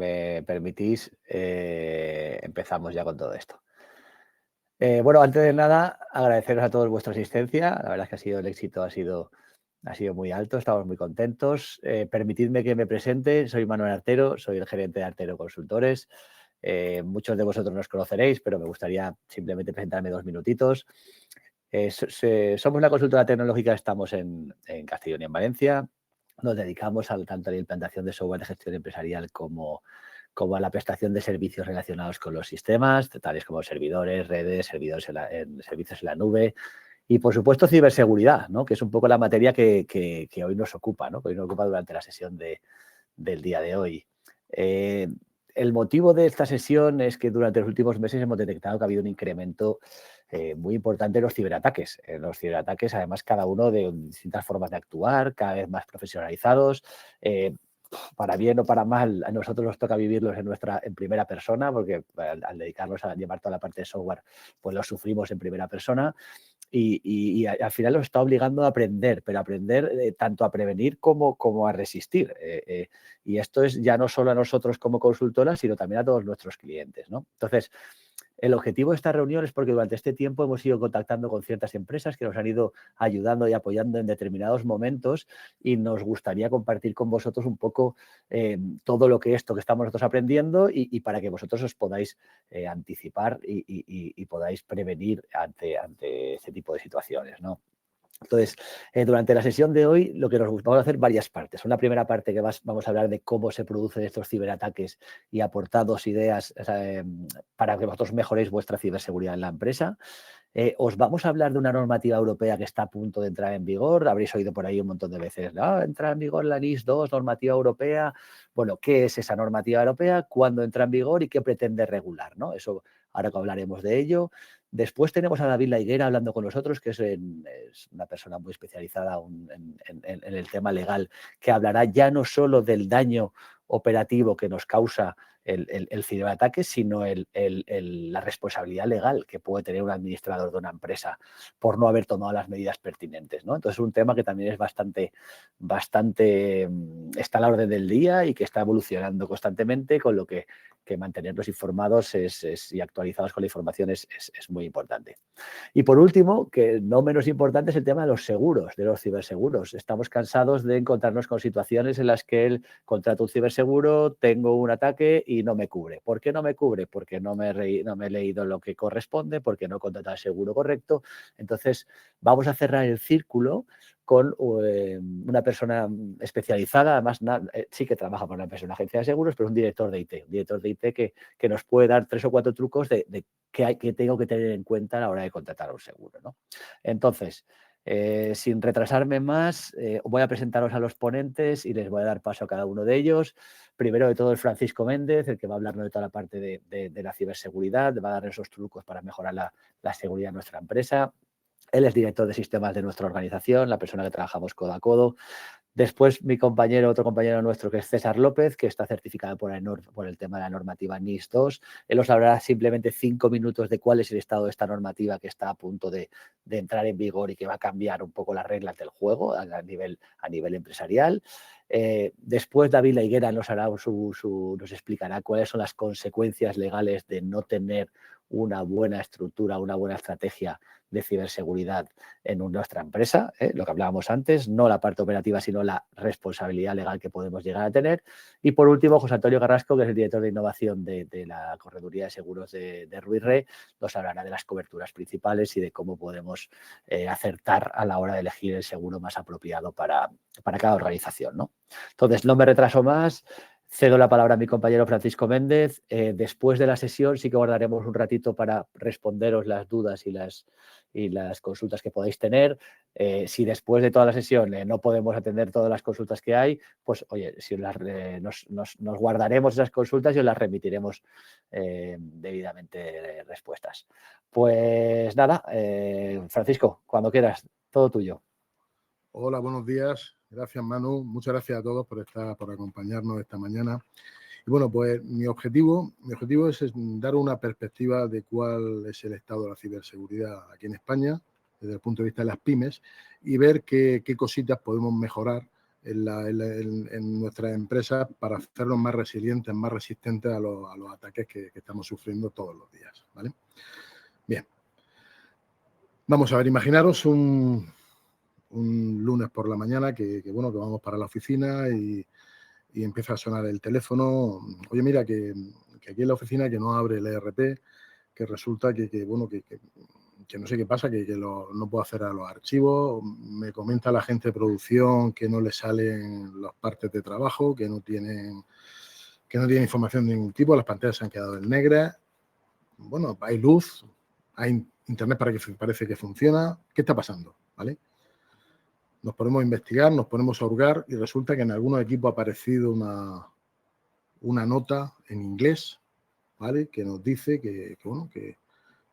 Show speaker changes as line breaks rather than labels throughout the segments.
me permitís, empezamos ya con todo esto. Bueno, antes de nada, agradeceros a todos vuestra asistencia. La verdad es que el éxito ha sido muy alto, estamos muy contentos. Permitidme que me presente, soy Manuel Artero, soy el gerente de Artero Consultores. Muchos de vosotros nos conoceréis, pero me gustaría simplemente presentarme 2 minutitos. Somos una consultora tecnológica, estamos en Castellón y en Valencia. Nos dedicamos tanto a la implantación de software de gestión empresarial como a la prestación de servicios relacionados con los sistemas, tales como servidores, redes, servicios en la nube y, por supuesto, ciberseguridad, ¿no? Que es un poco la materia que hoy nos ocupa, ¿no? Que hoy nos ocupa durante la sesión del día de hoy. El motivo de esta sesión es que durante los últimos meses hemos detectado que ha habido un incremento muy importante en los ciberataques. Además, cada uno de distintas formas de actuar, cada vez más profesionalizados. Para bien o para mal, a nosotros nos toca vivirlos en primera persona, porque al dedicarnos a llevar toda la parte de software, pues lo sufrimos en primera persona. Y al final nos está obligando a aprender, pero aprender tanto a prevenir como a resistir. Y esto es ya no solo a nosotros como consultoras, sino también a todos nuestros clientes, ¿no? Entonces, el objetivo de esta reunión es porque durante este tiempo hemos ido contactando con ciertas empresas que nos han ido ayudando y apoyando en determinados momentos y nos gustaría compartir con vosotros un poco todo lo que estamos nosotros aprendiendo y para que vosotros os podáis anticipar y podáis prevenir ante este tipo de situaciones, ¿no? Entonces, durante la sesión de hoy, vamos a hacer varias partes. Una primera parte que vamos a hablar de cómo se producen estos ciberataques y aportar 2 ideas para que vosotros mejoréis vuestra ciberseguridad en la empresa. Os vamos a hablar de una normativa europea que está a punto de entrar en vigor. Habréis oído por ahí un montón de veces, ¿no? Entra en vigor la NIS2, normativa europea. Bueno, ¿qué es esa normativa europea? ¿Cuándo entra en vigor y qué pretende regular, ¿no? Eso, ahora que hablaremos de ello. Después tenemos a David La Higuera hablando con nosotros, que es una persona muy especializada en el tema legal, que hablará ya no solo del daño operativo que nos causa el ciberataque, sino la responsabilidad legal que puede tener un administrador de una empresa por no haber tomado las medidas pertinentes, ¿no? Entonces, es un tema que también es bastante está a la orden del día y que está evolucionando constantemente, con lo que mantenerlos informados y actualizados con la información es muy importante. Y por último, que no menos importante, es el tema de los seguros, de los ciberseguros. Estamos cansados de encontrarnos con situaciones en las que contrato un ciberseguro, tengo un ataque y no me cubre. ¿Por qué no me cubre? Porque no me he leído lo que corresponde, porque no he contratado el seguro correcto. Entonces, vamos a cerrar el círculo con una persona especializada, además sí que trabaja para una empresa, una agencia de seguros, pero un director de IT, que nos puede dar 3 o 4 trucos de qué tengo que tener en cuenta a la hora de contratar un seguro, ¿no? Entonces, sin retrasarme más, voy a presentaros a los ponentes y les voy a dar paso a cada uno de ellos. Primero de todo es Francisco Méndez, el que va a hablarnos de toda la parte de la ciberseguridad, va a dar esos trucos para mejorar la seguridad de nuestra empresa. Él es director de sistemas de nuestra organización, la persona que trabajamos codo a codo. Después, otro compañero nuestro, que es César López, que está certificado por el tema de la normativa NIS2. Él os hablará simplemente 5 minutos de cuál es el estado de esta normativa que está a punto de entrar en vigor y que va a cambiar un poco las reglas del juego a nivel empresarial. Después, David La Higuera nos explicará cuáles son las consecuencias legales de no tener una buena estructura, una buena estrategia de ciberseguridad en nuestra empresa, lo que hablábamos antes, no la parte operativa, sino la responsabilidad legal que podemos llegar a tener. Y por último, José Antonio Carrasco, que es el director de innovación de la Correduría de Seguros de Ruiz Re, nos hablará de las coberturas principales y de cómo podemos acertar a la hora de elegir el seguro más apropiado para cada organización, ¿no? Entonces, no me retraso más. Cedo la palabra a mi compañero Francisco Méndez. Después de la sesión sí que guardaremos un ratito para responderos las dudas y las consultas que podáis tener. Si después de toda la sesión no podemos atender todas las consultas que hay, pues oye, nos guardaremos esas consultas y os las remitiremos debidamente respuestas. Pues nada, Francisco, cuando quieras, todo tuyo.
Hola, buenos días. Gracias, Manu. Muchas gracias a todos por acompañarnos esta mañana. Y bueno, pues mi objetivo es dar una perspectiva de cuál es el estado de la ciberseguridad aquí en España, desde el punto de vista de las pymes, y ver qué cositas podemos mejorar en nuestras empresas para hacerlos más resilientes, más resistentes a los ataques que estamos sufriendo todos los días, ¿vale? Bien. Vamos a ver, imaginaros un lunes por la mañana que vamos para la oficina y empieza a sonar el teléfono. Oye, mira, que aquí en la oficina que no abre el ERP, que resulta que no sé qué pasa, que no puedo hacer a los archivos. Me comenta la gente de producción que no le salen las partes de trabajo, que no tienen información de ningún tipo, las pantallas se han quedado en negras. Bueno, hay luz, hay internet parece que funciona. ¿Qué está pasando? ¿Vale? Nos ponemos a investigar, nos ponemos a hurgar y resulta que en algunos equipos ha aparecido una nota en inglés, ¿vale? Que nos dice que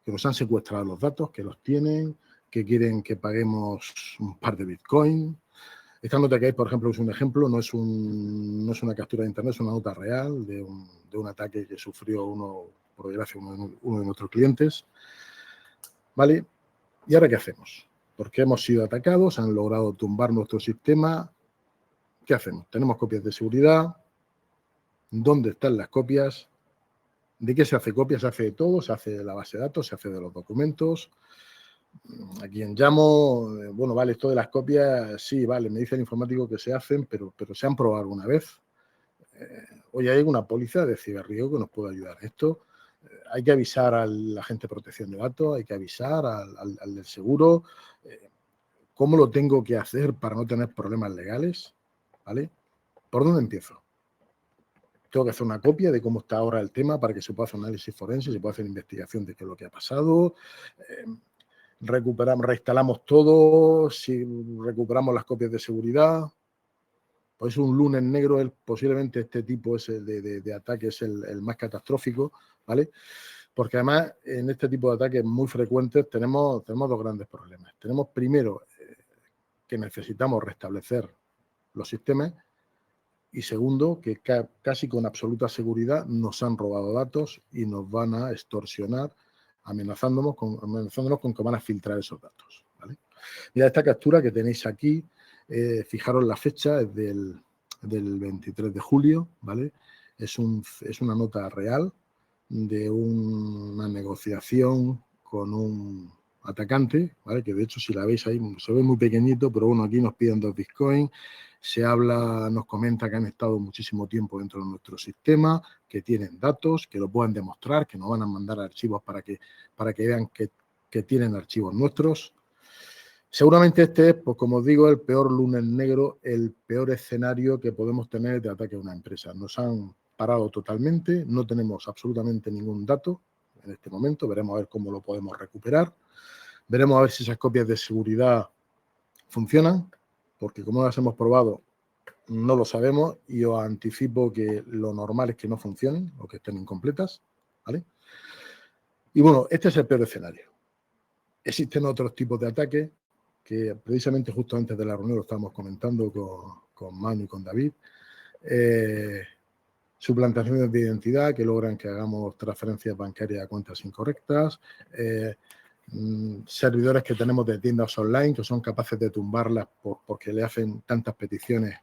nos han secuestrado los datos, que los tienen, que quieren que paguemos un par de Bitcoin. Esta nota que hay, por ejemplo, es un ejemplo, no es una captura de internet, es una nota real de un ataque que sufrió por desgracia, uno de nuestros clientes. ¿Vale? ¿Y ahora qué hacemos? Porque hemos sido atacados, han logrado tumbar nuestro sistema. ¿Qué hacemos? Tenemos copias de seguridad. ¿Dónde están las copias? ¿De qué se hace copia? Se hace de todo, se hace de la base de datos, se hace de los documentos. ¿A quién llamo? Bueno, vale, esto de las copias, sí, vale, me dice el informático que se hacen, pero se han probado alguna vez. Oye, hay una póliza de ciberriesgo que nos puede ayudar. Esto hay que avisar al agente de protección de datos, hay que avisar al del seguro. ¿Cómo lo tengo que hacer para no tener problemas legales? ¿Vale? ¿Por dónde empiezo? Tengo que hacer una copia de cómo está ahora el tema para que se pueda hacer análisis forense, se pueda hacer investigación de qué es lo que ha pasado. Reinstalamos todo, si recuperamos las copias de seguridad. Pues un lunes negro, posiblemente este tipo de ataque es el más catastrófico, ¿vale? Porque además en este tipo de ataques muy frecuentes tenemos dos grandes problemas. Tenemos primero que necesitamos restablecer los sistemas y segundo que casi con absoluta seguridad nos han robado datos y nos van a extorsionar amenazándonos con que van a filtrar esos datos, ¿vale? Mira, esta captura que tenéis aquí, fijaros la fecha, es del 23 de julio, ¿vale? Es una nota real de una negociación con un atacante, ¿vale? Que de hecho si la veis ahí se ve muy pequeñito, pero bueno, aquí nos piden 2 Bitcoin, nos comenta que han estado muchísimo tiempo dentro de nuestro sistema, que tienen datos, que lo puedan demostrar, que nos van a mandar archivos para que vean que tienen archivos nuestros. Seguramente este es, pues como os digo, el peor lunes negro, el peor escenario que podemos tener de ataque a una empresa. Nos han parado totalmente, no tenemos absolutamente ningún dato en este momento, veremos a ver cómo lo podemos recuperar, veremos a ver si esas copias de seguridad funcionan, porque como las hemos probado, no lo sabemos y os anticipo que lo normal es que no funcionen o que estén incompletas, ¿vale? Y bueno, este es el peor escenario. Existen otros tipos de ataques que precisamente justo antes de la reunión lo estábamos comentando con Manu y con David. Suplantaciones de identidad que logran que hagamos transferencias bancarias a cuentas incorrectas. Servidores que tenemos de tiendas online que son capaces de tumbarlas porque le hacen tantas peticiones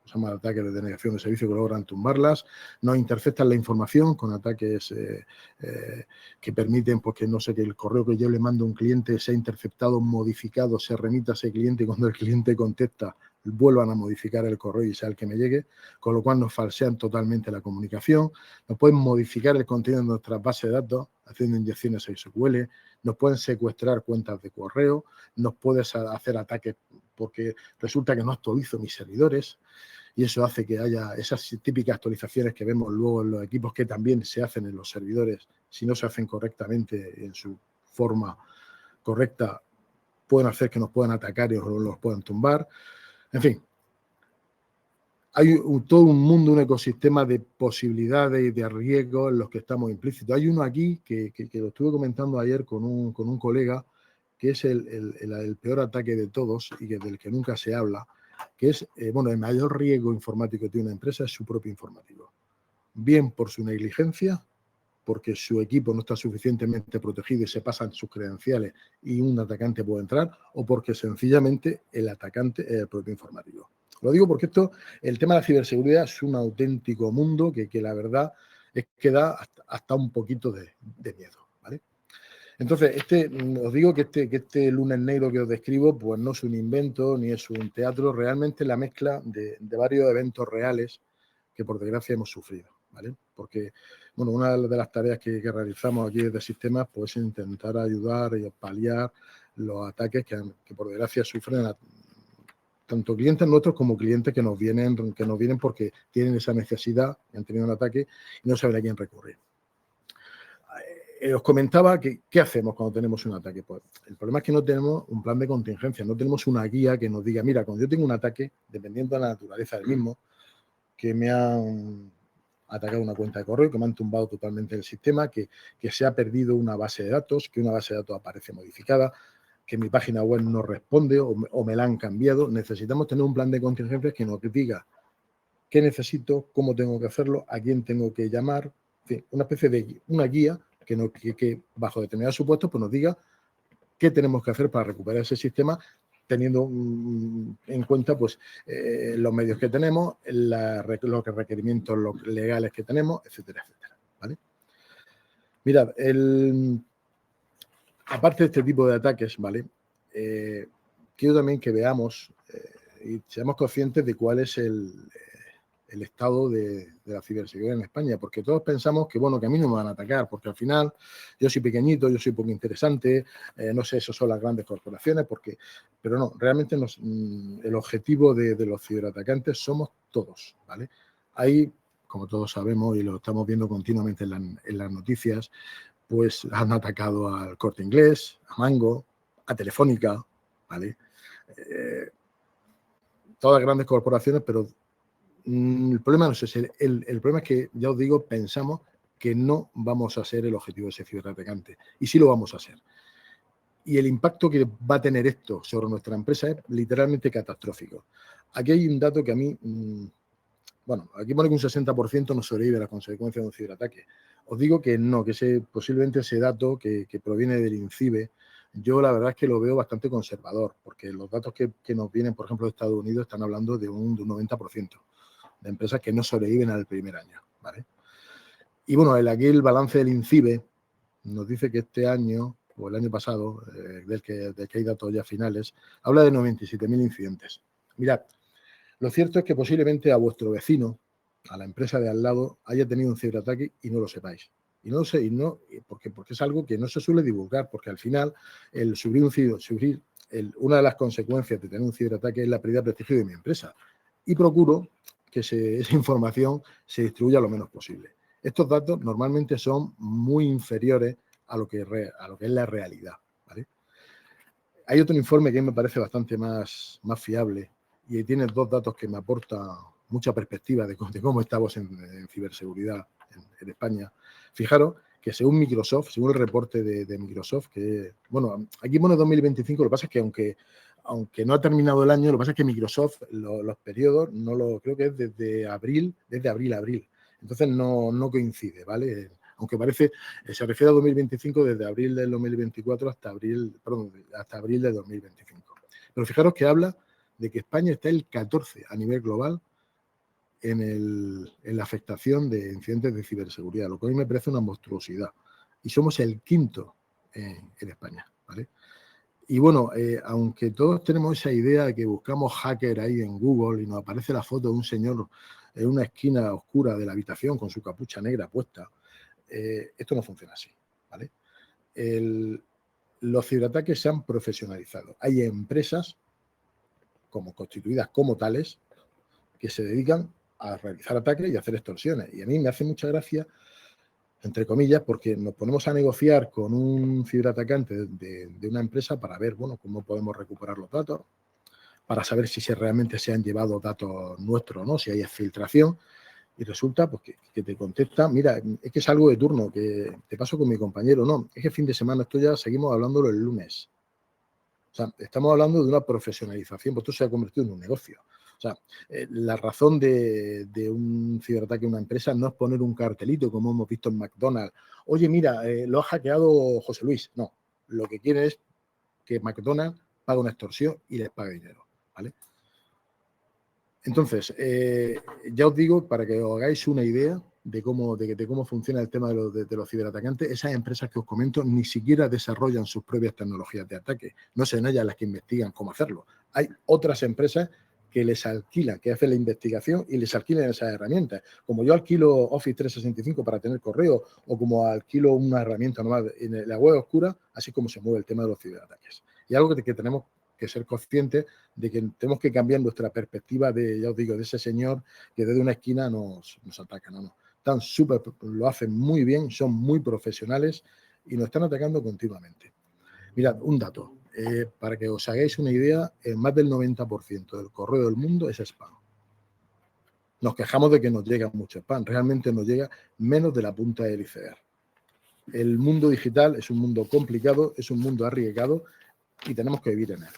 se llama ataques de denegación de servicio que logran tumbarlas, nos interceptan la información con ataques que permiten pues, que no sé, que el correo que yo le mando a un cliente sea interceptado, modificado, se remita a ese cliente y cuando el cliente contesta vuelvan a modificar el correo y sea el que me llegue, con lo cual nos falsean totalmente la comunicación, nos pueden modificar el contenido de nuestras bases de datos haciendo inyecciones a SQL, nos pueden secuestrar cuentas de correo, nos pueden hacer ataques porque resulta que no actualizo mis servidores y eso hace que haya esas típicas actualizaciones que vemos luego en los equipos que también se hacen en los servidores, si no se hacen correctamente en su forma correcta, pueden hacer que nos puedan atacar y los puedan tumbar. En fin, hay todo un mundo, un ecosistema de posibilidades y de riesgos en los que estamos implícitos. Hay uno aquí que lo estuve comentando ayer con un colega, que es el peor ataque de todos y del que nunca se habla, que es, el mayor riesgo informático que tiene una empresa es su propio informático. Bien por su negligencia, porque su equipo no está suficientemente protegido y se pasan sus credenciales y un atacante puede entrar, o porque sencillamente el atacante es el propio informático. Lo digo porque el tema de la ciberseguridad es un auténtico mundo que la verdad es que da hasta un poquito de miedo, ¿vale? Entonces, os digo que este lunes negro que os describo, pues no es un invento ni es un teatro, realmente la mezcla de varios eventos reales que por desgracia hemos sufrido, ¿vale? Porque, bueno, una de las tareas que realizamos aquí desde Sistemas, pues es intentar ayudar y paliar los ataques que por desgracia sufren tanto clientes nuestros como clientes que nos vienen porque tienen esa necesidad, han tenido un ataque y no saben a quién recurrir. Os comentaba que ¿qué hacemos cuando tenemos un ataque? Pues el problema es que no tenemos un plan de contingencia, no tenemos una guía que nos diga, mira, cuando yo tengo un ataque, dependiendo de la naturaleza del mismo, que me han atacado una cuenta de correo, que me han tumbado totalmente el sistema, que se ha perdido una base de datos, que una base de datos aparece modificada, que mi página web no responde o me la han cambiado. Necesitamos tener un plan de contingencias que nos diga qué necesito, cómo tengo que hacerlo, a quién tengo que llamar, en fin, una especie de una guía que bajo determinados supuestos pues nos diga qué tenemos que hacer para recuperar ese sistema teniendo en cuenta pues los medios que tenemos, los requerimientos legales que tenemos, etcétera, etcétera, ¿vale? Mirad, aparte de este tipo de ataques, ¿vale? Quiero también que veamos y seamos conscientes de cuál es el estado de la ciberseguridad en España, porque todos pensamos que, bueno, que a mí no me van a atacar, porque al final yo soy pequeñito, yo soy poco interesante, no sé, eso son las grandes corporaciones, pero no, realmente el objetivo de los ciberatacantes somos todos, ¿vale? Hay, como todos sabemos y lo estamos viendo continuamente en las noticias, pues han atacado al Corte Inglés, a Mango, a Telefónica, ¿vale? Todas grandes corporaciones, pero el problema no es ese. El problema es que, ya os digo, pensamos que no vamos a ser el objetivo de ese ciberatacante. Y sí lo vamos a hacer. Y el impacto que va a tener esto sobre nuestra empresa es literalmente catastrófico. Aquí hay un dato que a mí, bueno, aquí pone que un 60% no sobrevive a las consecuencias de un ciberataque. Os digo que no, que posiblemente ese dato que proviene del INCIBE, yo la verdad es que lo veo bastante conservador, porque los datos que nos vienen, por ejemplo, de Estados Unidos, están hablando de un 90% de empresas que no sobreviven al primer año, ¿vale? Y bueno, aquí el balance del INCIBE nos dice que este año, o el año pasado, del que hay datos ya finales, habla de 97.000 incidentes. Mirad, lo cierto es que posiblemente a vuestro vecino, a la empresa de al lado, haya tenido un ciberataque y no lo sepáis. Y no lo sé, porque es algo que no se suele divulgar, porque al final una de las consecuencias de tener un ciberataque es la pérdida de prestigio de mi empresa. Y procuro que esa información se distribuya lo menos posible. Estos datos normalmente son muy inferiores a lo que es la realidad, ¿vale? Hay otro informe que me parece bastante más fiable y tiene dos datos que me aportan mucha perspectiva de cómo estamos en ciberseguridad en España. Fijaros que según Microsoft, según el reporte de Microsoft, que, bueno, aquí pone 2025, lo que pasa es que aunque no ha terminado el año, lo que pasa es que Microsoft, los periodos, creo que es desde abril a abril. Entonces no coincide, ¿vale? Aunque se refiere a 2025 desde abril del 2024 hasta abril de 2025. Pero fijaros que habla de que España está el 14 a nivel global en la afectación de incidentes de ciberseguridad, lo que a mí me parece una monstruosidad. Y somos el quinto en España, ¿vale? Y bueno, aunque todos tenemos esa idea de que buscamos hacker ahí en Google y nos aparece la foto de un señor en una esquina oscura de la habitación con su capucha negra puesta, esto no funciona así, ¿vale? Los ciberataques se han profesionalizado. Hay empresas constituidas como tales que se dedican a realizar ataques y a hacer extorsiones. Y a mí me hace mucha gracia, entre comillas, porque nos ponemos a negociar con un ciberatacante de una empresa para ver, bueno, cómo podemos recuperar los datos, para saber si realmente se han llevado datos nuestros o no, si hay filtración. Y resulta pues, que te contesta, mira, es que es algo de turno, que te paso con mi compañero. No, es que fin de semana, esto ya seguimos hablándolo el lunes. O sea, estamos hablando de una profesionalización, pues esto se ha convertido en un negocio. O sea, la razón de un ciberataque a una empresa no es poner un cartelito, como hemos visto en McDonald's. Oye, mira, lo ha hackeado José Luis. No, lo que quiere es que McDonald's pague una extorsión y les pague dinero, ¿vale? Entonces, ya os digo, para que os hagáis una idea de cómo funciona el tema de los ciberatacantes, esas empresas que os comento ni siquiera desarrollan sus propias tecnologías de ataque. No son ellas las que investigan cómo hacerlo. Hay otras empresas que les alquilan, que hacen la investigación y les alquilan esas herramientas. Como yo alquilo Office 365 para tener correo o como alquilo una herramienta normal en la web oscura, así como se mueve el tema de los ciberataques. Y algo que tenemos que ser conscientes de que tenemos que cambiar nuestra perspectiva de, ya os digo, de ese señor que desde una esquina nos ataca. No. Están súper, lo hacen muy bien, son muy profesionales y nos están atacando continuamente. Mirad, un dato, para que os hagáis una idea, más del 90% del correo del mundo es spam. Nos quejamos de que nos llega mucho spam, realmente nos llega menos de la punta del iceberg. El mundo digital es un mundo complicado, es un mundo arriesgado y tenemos que vivir en él,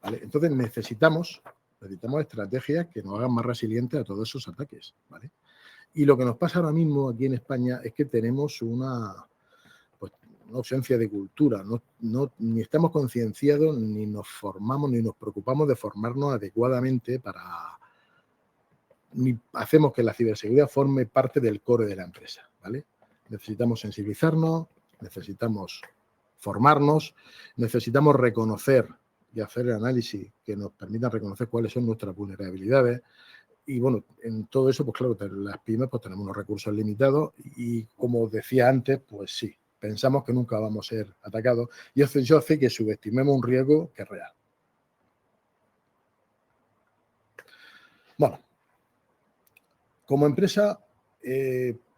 ¿vale? Entonces necesitamos estrategias que nos hagan más resilientes a todos esos ataques, ¿vale? Y lo que nos pasa ahora mismo aquí en España es que tenemos una ausencia de cultura, ni estamos concienciados, ni nos formamos, ni nos preocupamos de formarnos adecuadamente ni hacemos que la ciberseguridad forme parte del core de la empresa, ¿vale? Necesitamos sensibilizarnos, necesitamos formarnos, necesitamos reconocer y hacer el análisis que nos permitan reconocer cuáles son nuestras vulnerabilidades. Y bueno, en todo eso, pues claro, las pymes pues tenemos unos recursos limitados y como decía antes, pues sí, pensamos que nunca vamos a ser atacados y eso hace que subestimemos un riesgo que es real. Bueno, como empresa,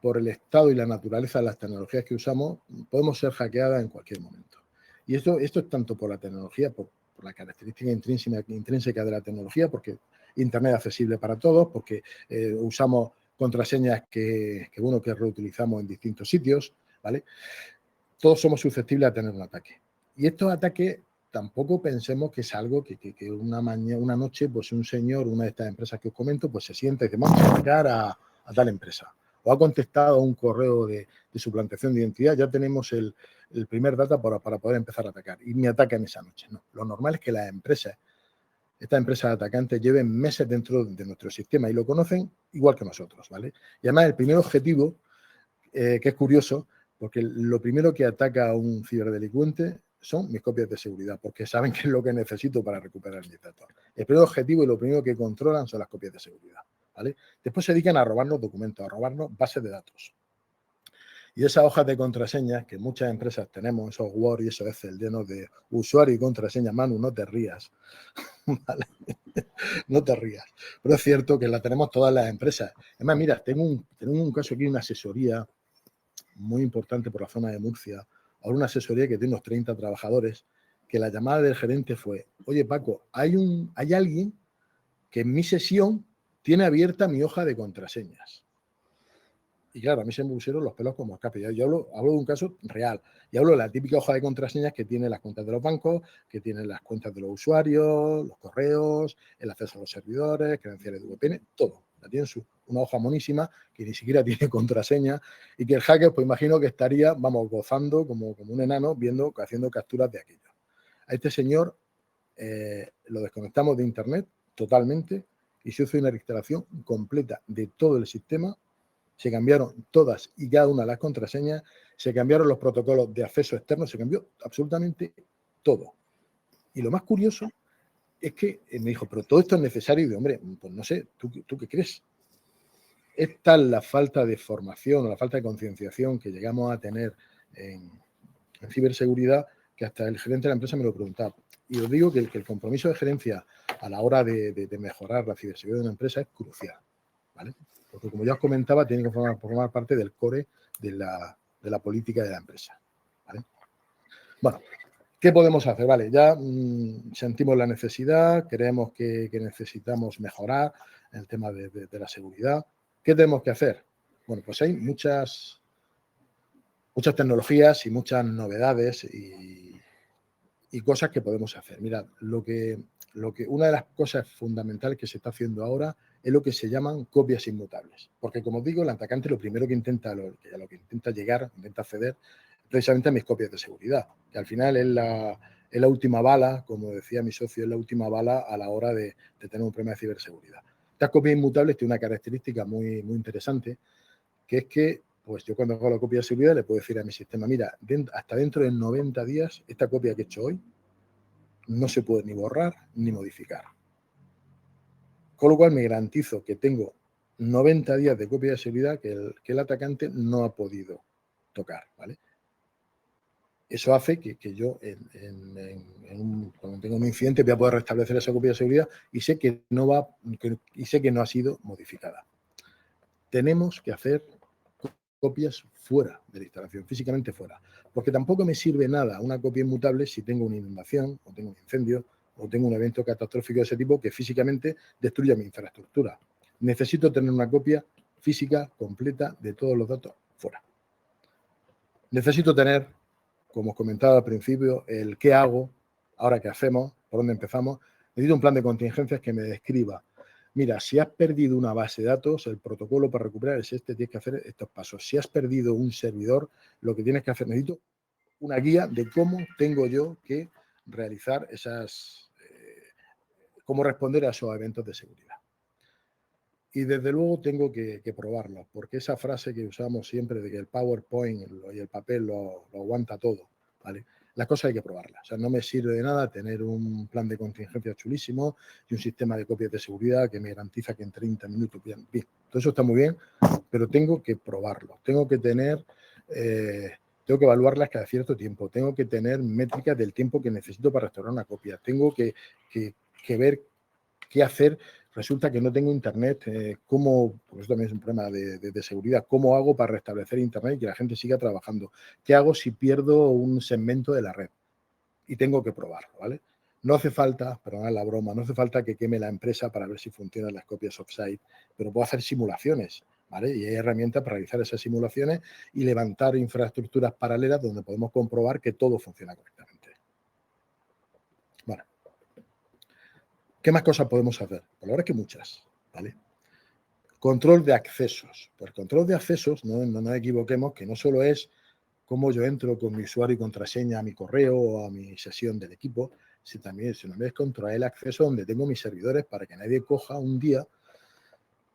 por el estado y la naturaleza de las tecnologías que usamos, podemos ser hackeadas en cualquier momento. Y esto es tanto por la tecnología, por la característica intrínseca de la tecnología, porque Internet es accesible para todos, porque usamos contraseñas que reutilizamos en distintos sitios, ¿vale? Todos somos susceptibles a tener un ataque. Y estos ataques tampoco pensemos que es algo que una noche, pues un señor, una de estas empresas que os comento, pues se sienta y dice, vamos a atacar a tal empresa. O ha contestado a un correo de suplantación de identidad, ya tenemos el primer data para poder empezar a atacar. Y me atacan esa noche. No, lo normal es que las empresas, estas empresas atacantes, lleven meses dentro de nuestro sistema y lo conocen igual que nosotros, ¿vale? Y además el primer objetivo, que es curioso, porque lo primero que ataca a un ciberdelincuente son mis copias de seguridad, porque saben qué es lo que necesito para recuperar mis datos. El primer objetivo y lo primero que controlan son las copias de seguridad, ¿vale? Después se dedican a robarnos documentos, a robarnos bases de datos. Y esas hojas de contraseñas que muchas empresas tenemos, esos Word y esos Excel llenos de usuario y contraseña, Manu, no te rías, ¿vale? No te rías. Pero es cierto que la tenemos todas las empresas. Además, mira, tengo un caso aquí, una asesoría muy importante por la zona de Murcia, ahora una asesoría que tiene unos 30 trabajadores, que la llamada del gerente fue, oye Paco, hay alguien que en mi sesión tiene abierta mi hoja de contraseñas. Y claro, a mí se me pusieron los pelos como escape. Yo hablo de un caso real. Y hablo de la típica hoja de contraseñas que tiene las cuentas de los bancos, que tiene las cuentas de los usuarios, los correos, el acceso a los servidores, credenciales de VPN, todo. La tiene una hoja monísima que ni siquiera tiene contraseña y que el hacker, pues imagino que estaría, gozando como un enano, haciendo capturas de aquello. A este señor lo desconectamos de Internet totalmente y se hizo una reinstalación completa de todo el sistema. Se cambiaron todas y cada una de las contraseñas, se cambiaron los protocolos de acceso externo, se cambió absolutamente todo. Y lo más curioso es que me dijo, pero todo esto es necesario. Y digo, hombre, pues no sé, ¿tú qué crees? Es tal la falta de formación o la falta de concienciación que llegamos a tener en ciberseguridad que hasta el gerente de la empresa me lo preguntaba. Y os digo que el compromiso de gerencia a la hora de mejorar la ciberseguridad de una empresa es crucial, ¿vale? Porque como ya os comentaba, tiene que formar parte del core de la política de la empresa, ¿vale? Bueno, ¿qué podemos hacer? Vale, ya sentimos la necesidad, creemos que necesitamos mejorar el tema de la seguridad. ¿Qué tenemos que hacer? Bueno, pues hay muchas tecnologías y muchas novedades y cosas que podemos hacer. Mirad, una de las cosas fundamentales que se está haciendo ahora es lo que se llaman copias inmutables. Porque, como os digo, el atacante lo primero que intenta, lo que intenta llegar, intenta acceder, precisamente a mis copias de seguridad, que al final es la última bala, como decía mi socio, es la última bala a la hora de tener un problema de ciberseguridad. Estas copias inmutables tienen una característica muy interesante, que es que pues yo cuando hago la copia de seguridad le puedo decir a mi sistema, mira, hasta dentro de 90 días esta copia que he hecho hoy no se puede ni borrar ni modificar. Con lo cual me garantizo que tengo 90 días de copia de seguridad que el atacante no ha podido tocar, ¿vale? Eso hace que yo cuando tengo un incidente voy a poder restablecer esa copia de seguridad y sé que no ha sido modificada. Tenemos que hacer copias fuera de la instalación, físicamente fuera, porque tampoco me sirve nada una copia inmutable si tengo una inundación o tengo un incendio o tengo un evento catastrófico de ese tipo que físicamente destruya mi infraestructura. Necesito tener una copia física completa de todos los datos fuera. Necesito tener, como os comentaba al principio, el qué hago, ahora qué hacemos, por dónde empezamos. Necesito un plan de contingencias que me describa. Mira, si has perdido una base de datos, el protocolo para recuperar es este, tienes que hacer estos pasos. Si has perdido un servidor, lo que tienes que hacer, necesito una guía de cómo tengo yo que realizar cómo responder a esos eventos de seguridad. Y desde luego tengo que probarlo, porque esa frase que usamos siempre de que el PowerPoint y el papel lo aguanta todo, ¿vale? Las cosas hay que probarlas. O sea, no me sirve de nada tener un plan de contingencia chulísimo y un sistema de copias de seguridad que me garantiza que en 30 minutos... Bien, todo eso está muy bien, pero tengo que probarlo. Tengo que evaluarlas cada cierto tiempo. Tengo que tener métricas del tiempo que necesito para restaurar una copia. Tengo que ver qué hacer. Resulta que no tengo internet, porque eso también es un problema de seguridad, ¿cómo hago para restablecer internet y que la gente siga trabajando? ¿Qué hago si pierdo un segmento de la red? Y tengo que probarlo, ¿vale? No hace falta, perdonad la broma, no hace falta que queme la empresa para ver si funcionan las copias offsite, pero puedo hacer simulaciones, ¿vale? Y hay herramientas para realizar esas simulaciones y levantar infraestructuras paralelas donde podemos comprobar que todo funciona correctamente. Bueno. ¿Qué más cosas podemos hacer? Pues la verdad es que muchas, ¿vale? Control de accesos. Pues el control de accesos, no nos equivoquemos, que no solo es cómo yo entro con mi usuario y contraseña a mi correo o a mi sesión del equipo, sino también es controlar el acceso donde tengo mis servidores para que nadie coja un día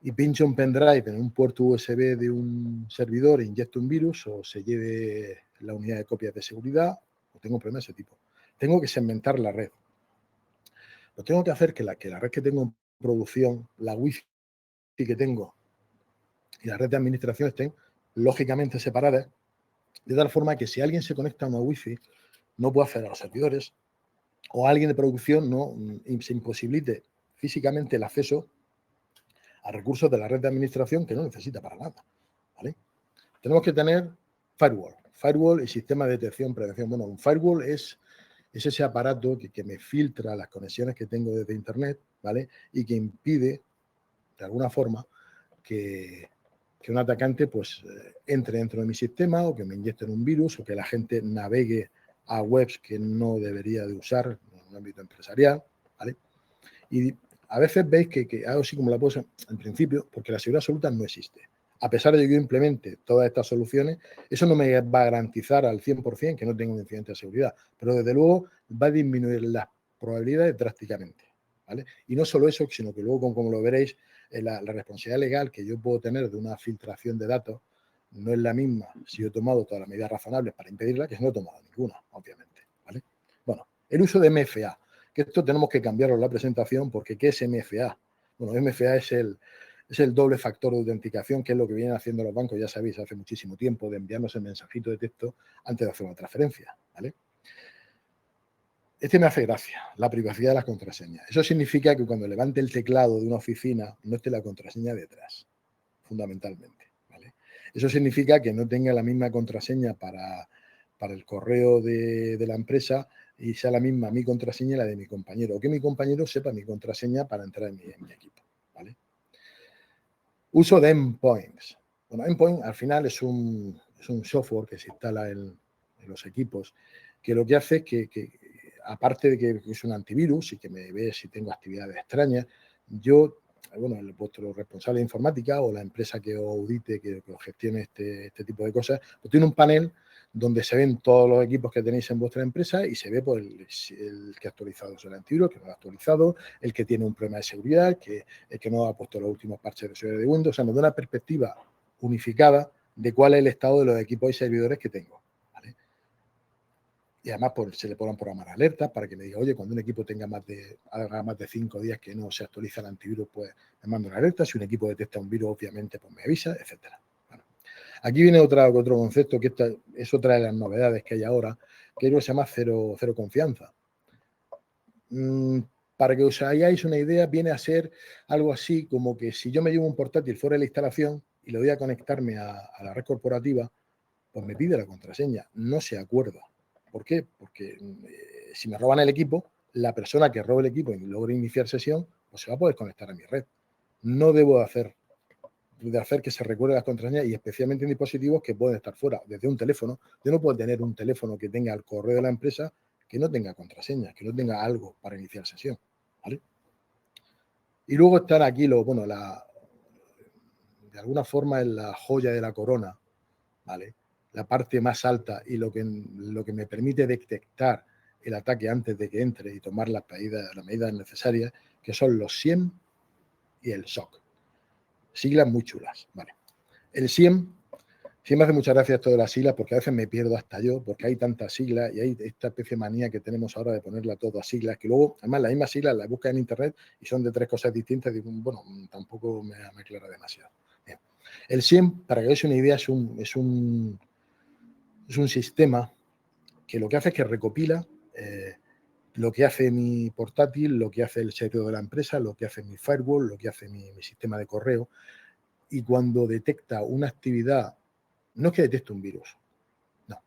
y pinche un pendrive en un puerto USB de un servidor e inyecte un virus o se lleve la unidad de copias de seguridad o tengo un problema de ese tipo. Tengo que segmentar la red. Lo tengo que hacer que la red que tengo en producción, la Wi-Fi que tengo y la red de administración estén lógicamente separadas, de tal forma que si alguien se conecta a una Wi-Fi no puede acceder a los servidores o alguien de producción se imposibilite físicamente el acceso a recursos de la red de administración que no necesita para nada, ¿vale? Tenemos que tener firewall y sistema de detección, prevención. Bueno, un firewall es ese aparato que me filtra las conexiones que tengo desde Internet, ¿vale? Y que impide, de alguna forma, que un atacante pues entre dentro de mi sistema o que me inyecten un virus o que la gente navegue a webs que no debería de usar en un ámbito empresarial, ¿vale? Y a veces veis que hago así como la puse en principio, porque la seguridad absoluta no existe. A pesar de que yo implemente todas estas soluciones, eso no me va a garantizar al 100% que no tenga un incidente de seguridad, pero desde luego va a disminuir las probabilidades drásticamente, ¿vale? Y no solo eso, sino que luego, como lo veréis, la responsabilidad legal que yo puedo tener de una filtración de datos no es la misma si yo he tomado todas las medidas razonables para impedirla que si no he tomado ninguna, obviamente, ¿vale? Bueno, el uso de MFA, que esto tenemos que cambiarlo en la presentación porque ¿qué es MFA? Bueno, MFA es el doble factor de autenticación, que es lo que vienen haciendo los bancos, ya sabéis, hace muchísimo tiempo, de enviarnos el mensajito de texto antes de hacer una transferencia, ¿vale? Este me hace gracia, la privacidad de las contraseñas. Eso significa que cuando levante el teclado de una oficina no esté la contraseña detrás, fundamentalmente, ¿vale? Eso significa que no tenga la misma contraseña para el correo de la empresa y sea la misma mi contraseña y la de mi compañero, o que mi compañero sepa mi contraseña para entrar en mi equipo, ¿vale? Uso de endpoints. Bueno, endpoint al final es un software que se instala en los equipos, que lo que hace es que aparte de que es un antivirus y que me ve si tengo actividades extrañas, vuestro responsable de informática o la empresa que os audite, que os gestione este tipo de cosas, pues tiene un panel donde se ven todos los equipos que tenéis en vuestra empresa y se ve pues, el que ha actualizado el antivirus, el que no lo ha actualizado, el que tiene un problema de seguridad, el que no ha puesto los últimos parches de seguridad de Windows. O sea, nos da una perspectiva unificada de cuál es el estado de los equipos y servidores que tengo. ¿Vale? Y además pues, se le pueden programar alertas para que me diga, oye, cuando un equipo haga más de 5 días que no se actualiza el antivirus, pues me manda una alerta. Si un equipo detecta un virus, obviamente, pues me avisa, etcétera. Bueno, aquí viene otro concepto, que es otra de las novedades que hay ahora, que es lo que se llama cero confianza. Para que os hagáis una idea, viene a ser algo así como que si yo me llevo un portátil fuera de la instalación y le doy a conectarme a la red corporativa, pues me pide la contraseña, no se acuerda. ¿Por qué? Porque si me roban el equipo, la persona que robe el equipo y logre iniciar sesión, pues se va a poder conectar a mi red. No debo de hacer que se recuerde las contraseñas y especialmente en dispositivos que pueden estar fuera, desde un teléfono. Yo no puedo tener un teléfono que tenga el correo de la empresa que no tenga contraseña, que no tenga algo para iniciar sesión. ¿Vale? Y luego están aquí de alguna forma en la joya de la corona, ¿vale? La parte más alta y lo que me permite detectar el ataque antes de que entre y tomar las medidas necesarias, que son los SIEM y el SOC. Siglas muy chulas, ¿vale? El SIEM, me hace muchas gracias esto de las siglas porque a veces me pierdo hasta yo, porque hay tantas siglas y hay esta especie de manía que tenemos ahora de ponerla todo a siglas, que luego, además, las mismas siglas las buscas en internet y son de 3 cosas distintas. Digo, bueno, tampoco me aclara demasiado. Bien. El SIEM, para que veáis una idea, es un sistema que lo que hace es que recopila lo que hace mi portátil, lo que hace el servidor de la empresa, lo que hace mi firewall, lo que hace mi sistema de correo. Y cuando detecta una actividad, no es que detecte un virus, no,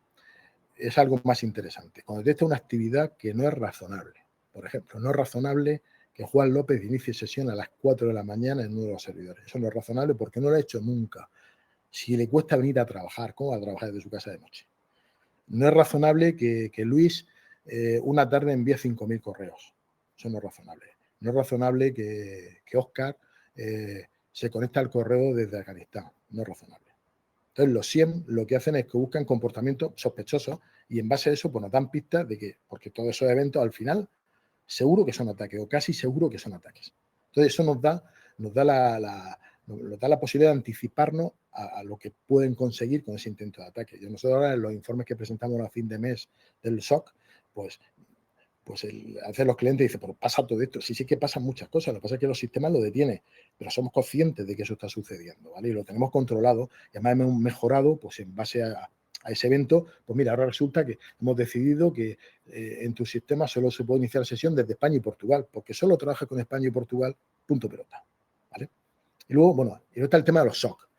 es algo más interesante. Cuando detecta una actividad que no es razonable. Por ejemplo, no es razonable que Juan López inicie sesión a las 4 de la mañana en uno de los servidores. Eso no es razonable porque no lo ha hecho nunca. Si le cuesta venir a trabajar, ¿cómo va a trabajar desde su casa de noche? No es razonable que Luis una tarde envíe 5.000 correos. Eso no es razonable. No es razonable que Óscar se conecte al correo desde Afganistán. No es razonable. Entonces, los SIEM lo que hacen es que buscan comportamientos sospechosos y en base a eso pues, nos dan pistas de que, porque todos esos eventos al final seguro que son ataques o casi seguro que son ataques. Entonces, eso nos da la posibilidad de anticiparnos a lo que pueden conseguir con ese intento de ataque. Nosotros ahora en los informes que presentamos a fin de mes del SOC, pues a veces los clientes dicen, pues pasa todo esto. Sí que pasan muchas cosas, lo que pasa es que los sistemas lo detienen, pero somos conscientes de que eso está sucediendo, ¿vale? Y lo tenemos controlado y además hemos mejorado, pues en base a ese evento, pues mira, ahora resulta que hemos decidido que en tu sistema solo se puede iniciar sesión desde España y Portugal, porque solo trabaja con España y Portugal, punto pelota, ¿vale? Y luego, bueno, y luego está el tema de los SOC.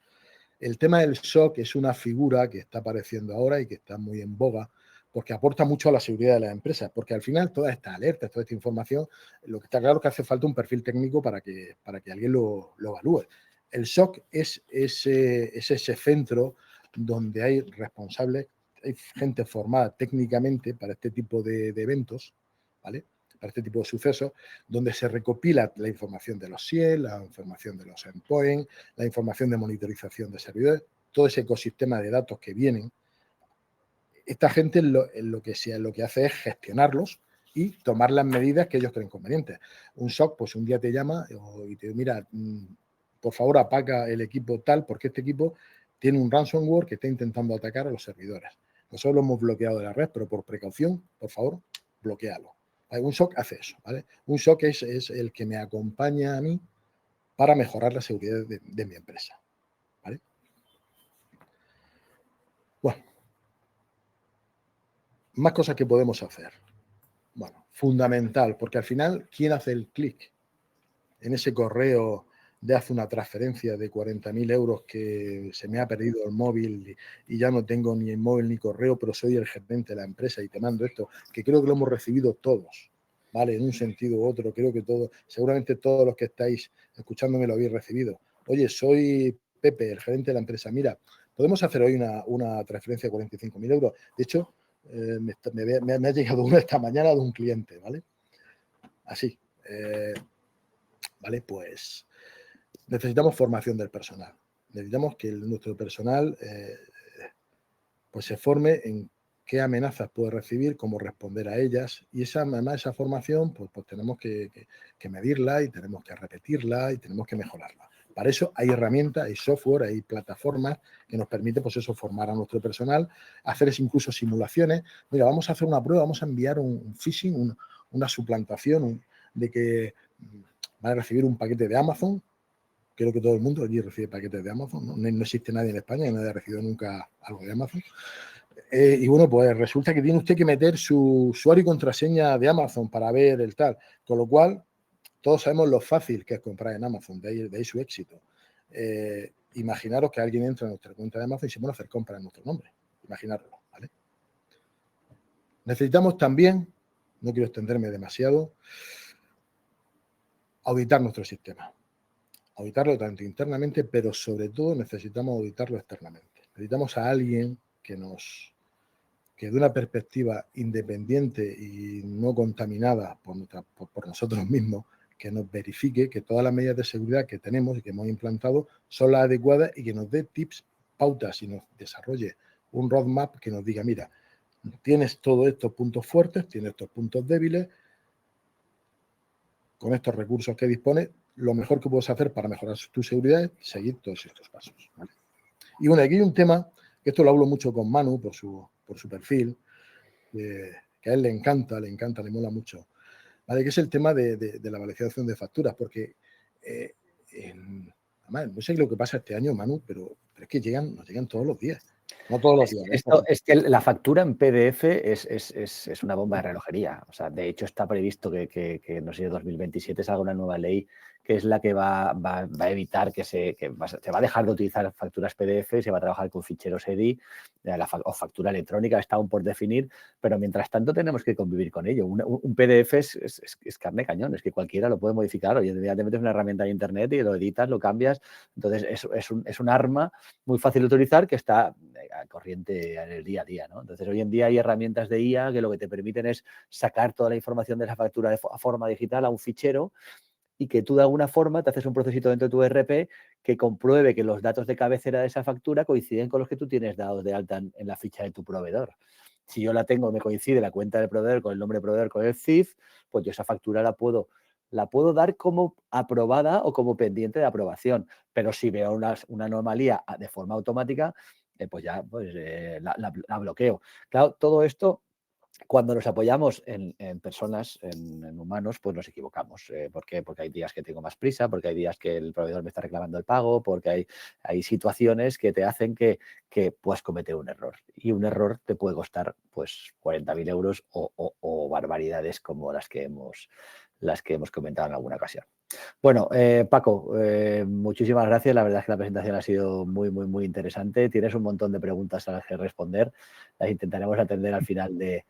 El tema del SOC es una figura que está apareciendo ahora y que está muy en boga, porque aporta mucho a la seguridad de las empresas, porque al final todas estas alertas, toda esta información, lo que está claro es que hace falta un perfil técnico para que alguien lo evalúe. El SOC es ese centro donde hay responsables, hay gente formada técnicamente para este tipo de eventos, ¿vale? Para este tipo de sucesos, donde se recopila la información de los SIEM, la información de los endpoints, la información de monitorización de servidores, todo ese ecosistema de datos que vienen. Esta gente lo que hace es gestionarlos y tomar las medidas que ellos creen convenientes. Un SOC, pues un día te llama y te dice, mira, por favor apaga el equipo tal, porque este equipo tiene un ransomware que está intentando atacar a los servidores. Nosotros lo hemos bloqueado de la red, pero por precaución, por favor, bloquealo. Un SOC hace eso, ¿vale? Un SOC es el que me acompaña a mí para mejorar la seguridad de mi empresa, ¿vale? Bueno, más cosas que podemos hacer. Bueno, fundamental, porque al final, ¿quién hace el clic en ese correo de hace una transferencia de 40.000 euros que se me ha perdido el móvil y ya no tengo ni el móvil ni correo, pero soy el gerente de la empresa y te mando esto, que creo que lo hemos recibido todos, ¿vale? En un sentido u otro, creo que todos, seguramente todos los que estáis escuchándome lo habéis recibido. Oye, soy Pepe, el gerente de la empresa. Mira, podemos hacer hoy una transferencia de 45.000 euros. De hecho, me ha llegado una esta mañana de un cliente, ¿vale? Así. ¿Vale? Pues necesitamos formación del personal. Necesitamos que nuestro personal pues se forme en qué amenazas puede recibir, cómo responder a ellas, y además esa formación pues tenemos que medirla y tenemos que repetirla y tenemos que mejorarla. Para eso hay herramientas, hay software, hay plataformas que nos permiten pues eso, formar a nuestro personal, hacer incluso simulaciones. Mira, vamos a hacer una prueba, vamos a enviar un phishing, una suplantación de que van a recibir un paquete de Amazon. Creo que todo el mundo allí recibe paquetes de Amazon, ¿no? No existe nadie en España que no haya recibido nunca algo de Amazon. Y bueno, pues resulta que tiene usted que meter su usuario y contraseña de Amazon para ver el tal. Con lo cual, todos sabemos lo fácil que es comprar en Amazon, de ahí su éxito. Imaginaros que alguien entra en nuestra cuenta de Amazon y se pone a hacer compras en nuestro nombre. Imaginarlo, ¿vale? Necesitamos también, no quiero extenderme demasiado, auditar nuestro sistema. Auditarlo tanto internamente, pero sobre todo necesitamos auditarlo externamente. Necesitamos a alguien que de una perspectiva independiente y no contaminada por nosotros mismos, que nos verifique que todas las medidas de seguridad que tenemos y que hemos implantado son las adecuadas y que nos dé tips, pautas y nos desarrolle un roadmap que nos diga, mira, tienes todos estos puntos fuertes, tienes estos puntos débiles, con estos recursos que dispones, lo mejor que puedes hacer para mejorar tu seguridad es seguir todos estos pasos, ¿vale? Y bueno, aquí hay un tema, que esto lo hablo mucho con Manu por su perfil, que a él le encanta, le mola mucho, ¿vale? Que es el tema de la validación de facturas, porque además, no sé lo que pasa este año, Manu, pero es que nos llegan todos los días. No todos los días.
Es que la factura en PDF es una bomba de relojería. O sea, de hecho está previsto que no sé, 2027 salga una nueva ley que es la que va a evitar que se va a dejar de utilizar facturas PDF, se va a trabajar con ficheros EDI o factura electrónica, está aún por definir, pero mientras tanto tenemos que convivir con ello. Un PDF es carne cañón, es que cualquiera lo puede modificar. Hoy en día te metes una herramienta de internet y lo editas, lo cambias. Entonces es un arma muy fácil de utilizar que está corriente en el día a día, ¿no? Entonces, hoy en día hay herramientas de IA que lo que te permiten es sacar toda la información de esa factura de forma digital a un fichero y que tú de alguna forma te haces un procesito dentro de tu ERP que compruebe que los datos de cabecera de esa factura coinciden con los que tú tienes dados de alta en la ficha de tu proveedor. Si yo la tengo, me coincide la cuenta del proveedor con el nombre del proveedor, con el CIF, pues yo esa factura la puedo dar como aprobada o como pendiente de aprobación. Pero si veo una anomalía de forma automática, pues ya la bloqueo. Claro, todo esto, cuando nos apoyamos en personas, en humanos, pues nos equivocamos. ¿Por qué? Porque hay días que tengo más prisa, porque hay días que el proveedor me está reclamando el pago, porque hay situaciones que te hacen que puedas cometer un error. Y un error te puede costar pues 40.000 euros o barbaridades como las que hemos comentado en alguna ocasión. Bueno, Paco, muchísimas gracias. La verdad es que la presentación ha sido muy, muy, muy interesante. Tienes un montón de preguntas a las que responder. Las intentaremos atender al final de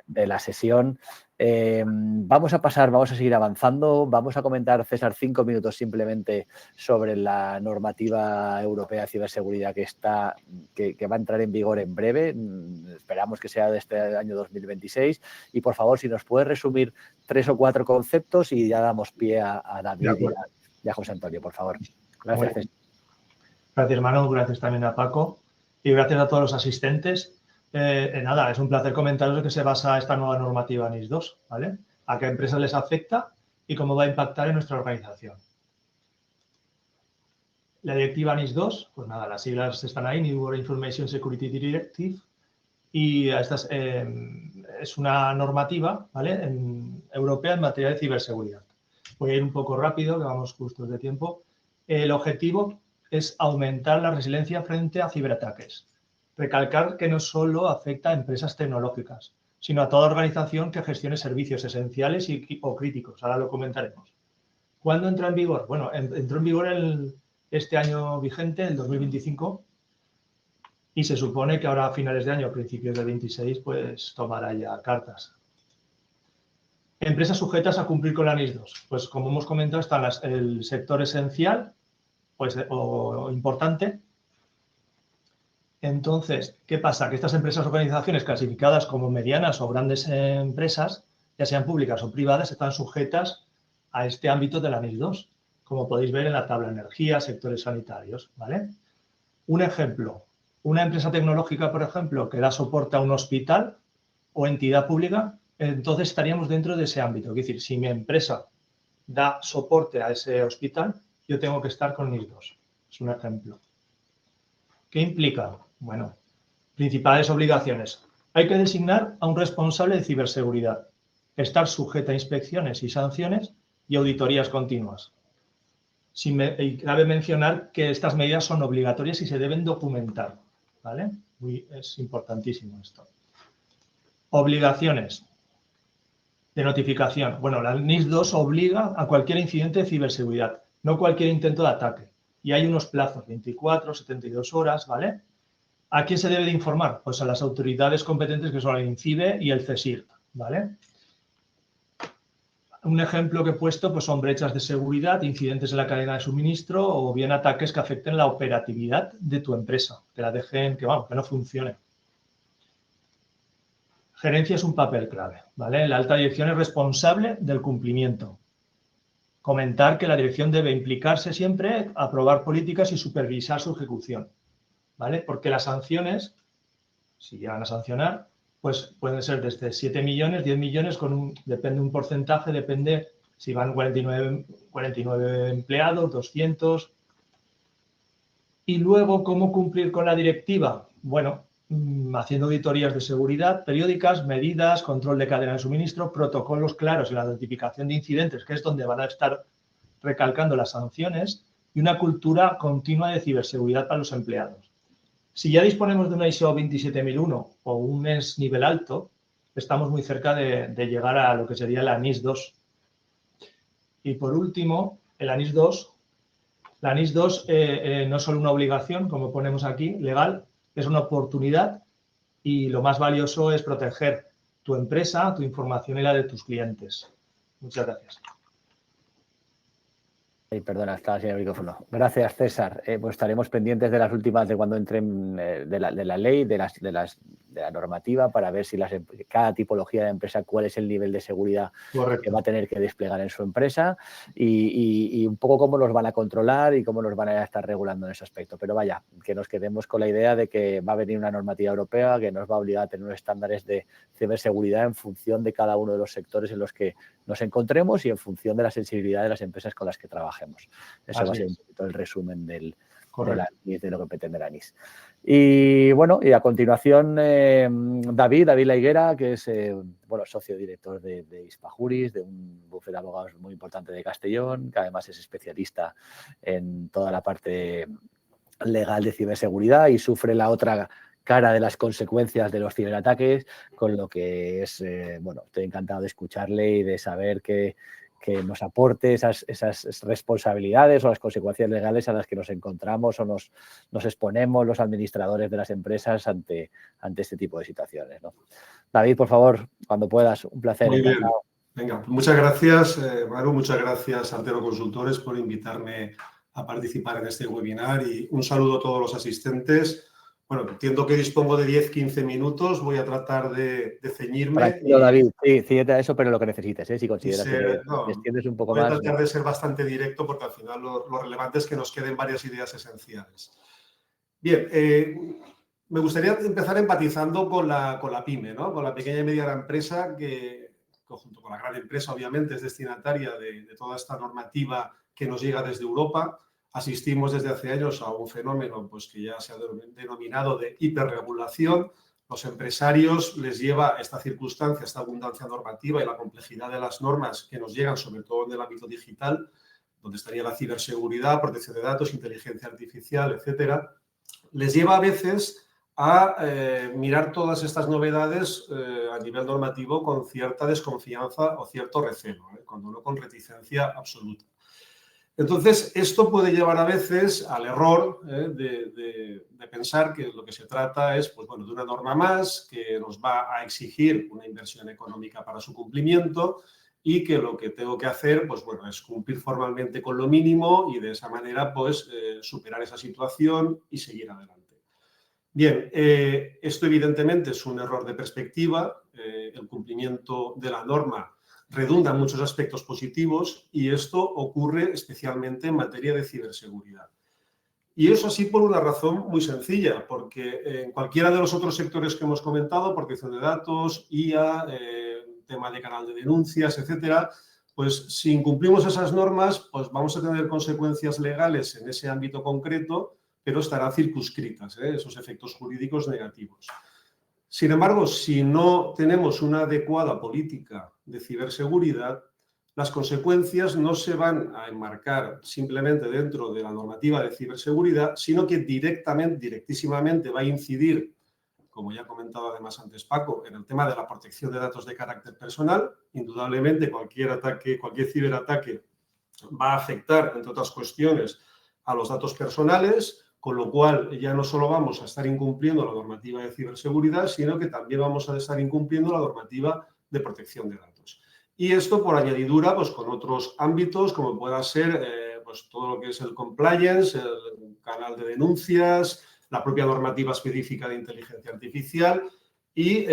la sesión. Vamos a seguir avanzando. Vamos a comentar, César, 5 minutos simplemente sobre la normativa europea de ciberseguridad que va a entrar en vigor en breve. Esperamos que sea de este año 2026. Y, por favor, si nos puedes resumir 3 o 4 conceptos y ya damos pie a David y a José Antonio, por favor. Gracias, César.
Gracias, Manu. Gracias también a Paco. Y gracias a todos los asistentes. Nada, es un placer comentaros de qué se basa esta nueva normativa NIS 2, ¿vale? A qué empresas les afecta y cómo va a impactar en nuestra organización. La directiva NIS 2, pues nada, las siglas están ahí, New World Information Security Directive, y esta es una normativa, ¿vale? Europea en materia de ciberseguridad. Voy a ir un poco rápido, que vamos justos de tiempo. El objetivo es aumentar la resiliencia frente a ciberataques. Recalcar que no solo afecta a empresas tecnológicas, sino a toda organización que gestione servicios esenciales o críticos. Ahora lo comentaremos. ¿Cuándo entra en vigor? Bueno, entró en vigor este año vigente, el 2025, y se supone que ahora a finales de año, a principios del 26, pues tomará ya cartas. Empresas sujetas a cumplir con la NIS 2. Pues como hemos comentado, está el sector esencial o importante. Entonces, ¿qué pasa? Que estas empresas o organizaciones clasificadas como medianas o grandes empresas, ya sean públicas o privadas, están sujetas a este ámbito de la NIS 2, como podéis ver en la tabla: energía, sectores sanitarios, ¿vale? Un ejemplo, una empresa tecnológica, por ejemplo, que da soporte a un hospital o entidad pública, entonces estaríamos dentro de ese ámbito. Es decir, si mi empresa da soporte a ese hospital, yo tengo que estar con NIS 2. Es un ejemplo. ¿Qué implica? Bueno, principales obligaciones. Hay que designar a un responsable de ciberseguridad, estar sujeta a inspecciones y sanciones y auditorías continuas. Y cabe mencionar que estas medidas son obligatorias y se deben documentar, ¿vale? Es importantísimo esto. Obligaciones de notificación. Bueno, la NIS 2 obliga a cualquier incidente de ciberseguridad, no cualquier intento de ataque. Y hay unos plazos, 24, 72 horas, ¿vale? ¿A quién se debe de informar? Pues a las autoridades competentes que son el INCIBE y el CSIRT, ¿vale? Un ejemplo que he puesto pues son brechas de seguridad, incidentes en la cadena de suministro o bien ataques que afecten la operatividad de tu empresa, que la dejen, que no funcione. Gerencia es un papel clave, ¿vale? La alta dirección es responsable del cumplimiento. Comentar que la dirección debe implicarse siempre, aprobar políticas y supervisar su ejecución, ¿vale? Porque las sanciones, si llegan a sancionar, pues pueden ser desde 7 millones, 10 millones, depende un porcentaje, depende si van 49 empleados, 200. Y luego, ¿cómo cumplir con la directiva? Bueno, haciendo auditorías de seguridad periódicas, medidas, control de cadena de suministro, protocolos claros y la notificación de incidentes, que es donde van a estar recalcando las sanciones, y una cultura continua de ciberseguridad para los empleados. Si ya disponemos de una ISO 27001 o un NIS nivel alto, estamos muy cerca de llegar a lo que sería la NIS 2. Y por último, la NIS 2 no es solo una obligación, como ponemos aquí, legal, es una oportunidad y lo más valioso es proteger tu empresa, tu información y la de tus clientes. Muchas gracias.
Perdona, estaba sin el micrófono. Gracias, César. Pues estaremos pendientes de las últimas, de cuando entren de la ley, de la normativa, para ver si cada tipología de empresa, cuál es el nivel de seguridad que va a tener que desplegar en su empresa y un poco cómo los van a controlar y cómo los van a estar regulando en ese aspecto. Pero vaya, que nos quedemos con la idea de que va a venir una normativa europea que nos va a obligar a tener unos estándares de ciberseguridad en función de cada uno de los sectores en los que nos encontremos y en función de la sensibilidad de las empresas con las que trabajemos. Eso va a ser un poquito el resumen de lo que pretende la NIS. Y bueno, y a continuación David La Higuera, que es socio director de Hispajuris, de un bufete de abogados muy importante de Castellón, que además es especialista en toda la parte legal de ciberseguridad y sufre la otra cara de las consecuencias de los ciberataques, con lo que es, estoy encantado de escucharle y de saber que nos aporte esas responsabilidades o las consecuencias legales a las que nos encontramos o nos exponemos los administradores de las empresas ante este tipo de situaciones, ¿no? David, por favor, cuando puedas, un placer.
Muy bien. Venga, muchas gracias, Manu, muchas gracias, Altero Consultores, por invitarme a participar en este webinar y un saludo a todos los asistentes. Bueno, entiendo que dispongo de 10-15 minutos, voy a tratar de ceñirme.
Tranquilo, David, sí, fíjate a eso, pero lo que necesites, si consideras que extiendes un poco más.
Voy a tratar de ser bastante directo porque al final lo relevante es que nos queden varias ideas esenciales. Bien, me gustaría empezar empatizando con la pyme, ¿no? Con la pequeña y mediana empresa que, junto con la gran empresa, obviamente, es destinataria de toda esta normativa que nos llega desde Europa. Asistimos desde hace años a un fenómeno pues, que ya se ha denominado de hiperregulación. Los empresarios les lleva esta circunstancia, esta abundancia normativa y la complejidad de las normas que nos llegan, sobre todo en el ámbito digital, donde estaría la ciberseguridad, protección de datos, inteligencia artificial, etcétera, les lleva a veces a mirar todas estas novedades a nivel normativo con cierta desconfianza o cierto recelo, cuando no con reticencia absoluta. Entonces, esto puede llevar a veces al error de pensar que lo que se trata es de una norma más que nos va a exigir una inversión económica para su cumplimiento y que lo que tengo que hacer es cumplir formalmente con lo mínimo y de esa manera superar esa situación y seguir adelante. Bien, esto evidentemente es un error de perspectiva. El cumplimiento de la norma redunda en muchos aspectos positivos y esto ocurre especialmente en materia de ciberseguridad. Y eso así por una razón muy sencilla, porque en cualquiera de los otros sectores que hemos comentado, protección de datos, IA, tema de canal de denuncias, etcétera, pues si incumplimos esas normas, pues vamos a tener consecuencias legales en ese ámbito concreto, pero estarán circunscritas, esos efectos jurídicos negativos. Sin embargo, si no tenemos una adecuada política de ciberseguridad, las consecuencias no se van a enmarcar simplemente dentro de la normativa de ciberseguridad, sino que directísimamente va a incidir, como ya ha comentado además antes Paco, en el tema de la protección de datos de carácter personal. Indudablemente cualquier ataque, cualquier ciberataque va a afectar, entre otras cuestiones, a los datos personales, con lo cual ya no solo vamos a estar incumpliendo la normativa de ciberseguridad, sino que también vamos a estar incumpliendo la normativa de protección de datos. Y esto por añadidura, pues con otros ámbitos, como pueda ser pues, todo lo que es el compliance, el canal de denuncias, la propia normativa específica de inteligencia artificial y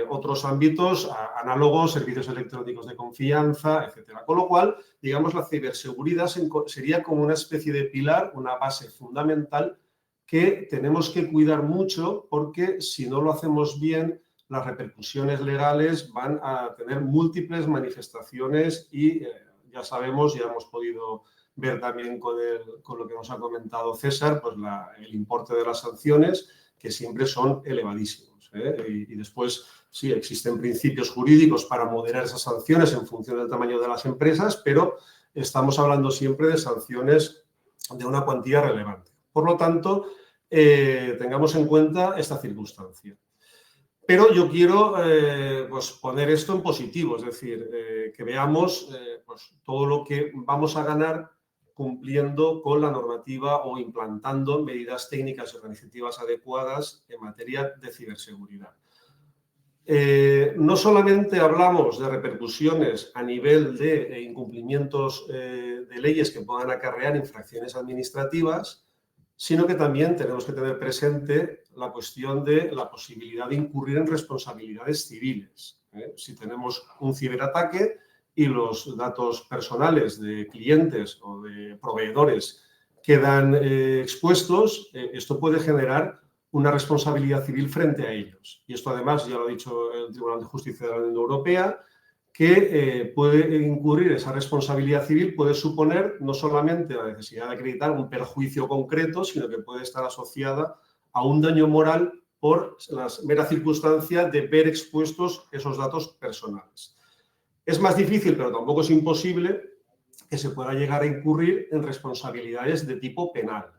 otros ámbitos análogos, servicios electrónicos de confianza, etcétera. Con lo cual, digamos, la ciberseguridad sería como una especie de pilar, una base fundamental que tenemos que cuidar mucho porque si no lo hacemos bien, las repercusiones legales van a tener múltiples manifestaciones y ya sabemos, ya hemos podido ver también con lo que nos ha comentado César, pues el importe de las sanciones, que siempre son elevadísimos. Y después, sí, existen principios jurídicos para moderar esas sanciones en función del tamaño de las empresas, pero estamos hablando siempre de sanciones de una cuantía relevante. Por lo tanto, tengamos en cuenta esta circunstancia. Pero yo quiero pues poner esto en positivo, es decir, que veamos pues todo lo que vamos a ganar cumpliendo con la normativa o implantando medidas técnicas y organizativas adecuadas en materia de ciberseguridad. No solamente hablamos de repercusiones a nivel de incumplimientos de leyes que puedan acarrear infracciones administrativas, sino que también tenemos que tener presente la cuestión de la posibilidad de incurrir en responsabilidades civiles. Si tenemos un ciberataque y los datos personales de clientes o de proveedores quedan expuestos, esto puede generar una responsabilidad civil frente a ellos. Y esto además, ya lo ha dicho el Tribunal de Justicia de la Unión Europea, que puede incurrir esa responsabilidad civil, puede suponer no solamente la necesidad de acreditar un perjuicio concreto, sino que puede estar asociada a un daño moral por la mera circunstancia de ver expuestos esos datos personales. Es más difícil, pero tampoco es imposible, que se pueda llegar a incurrir en responsabilidades de tipo penal.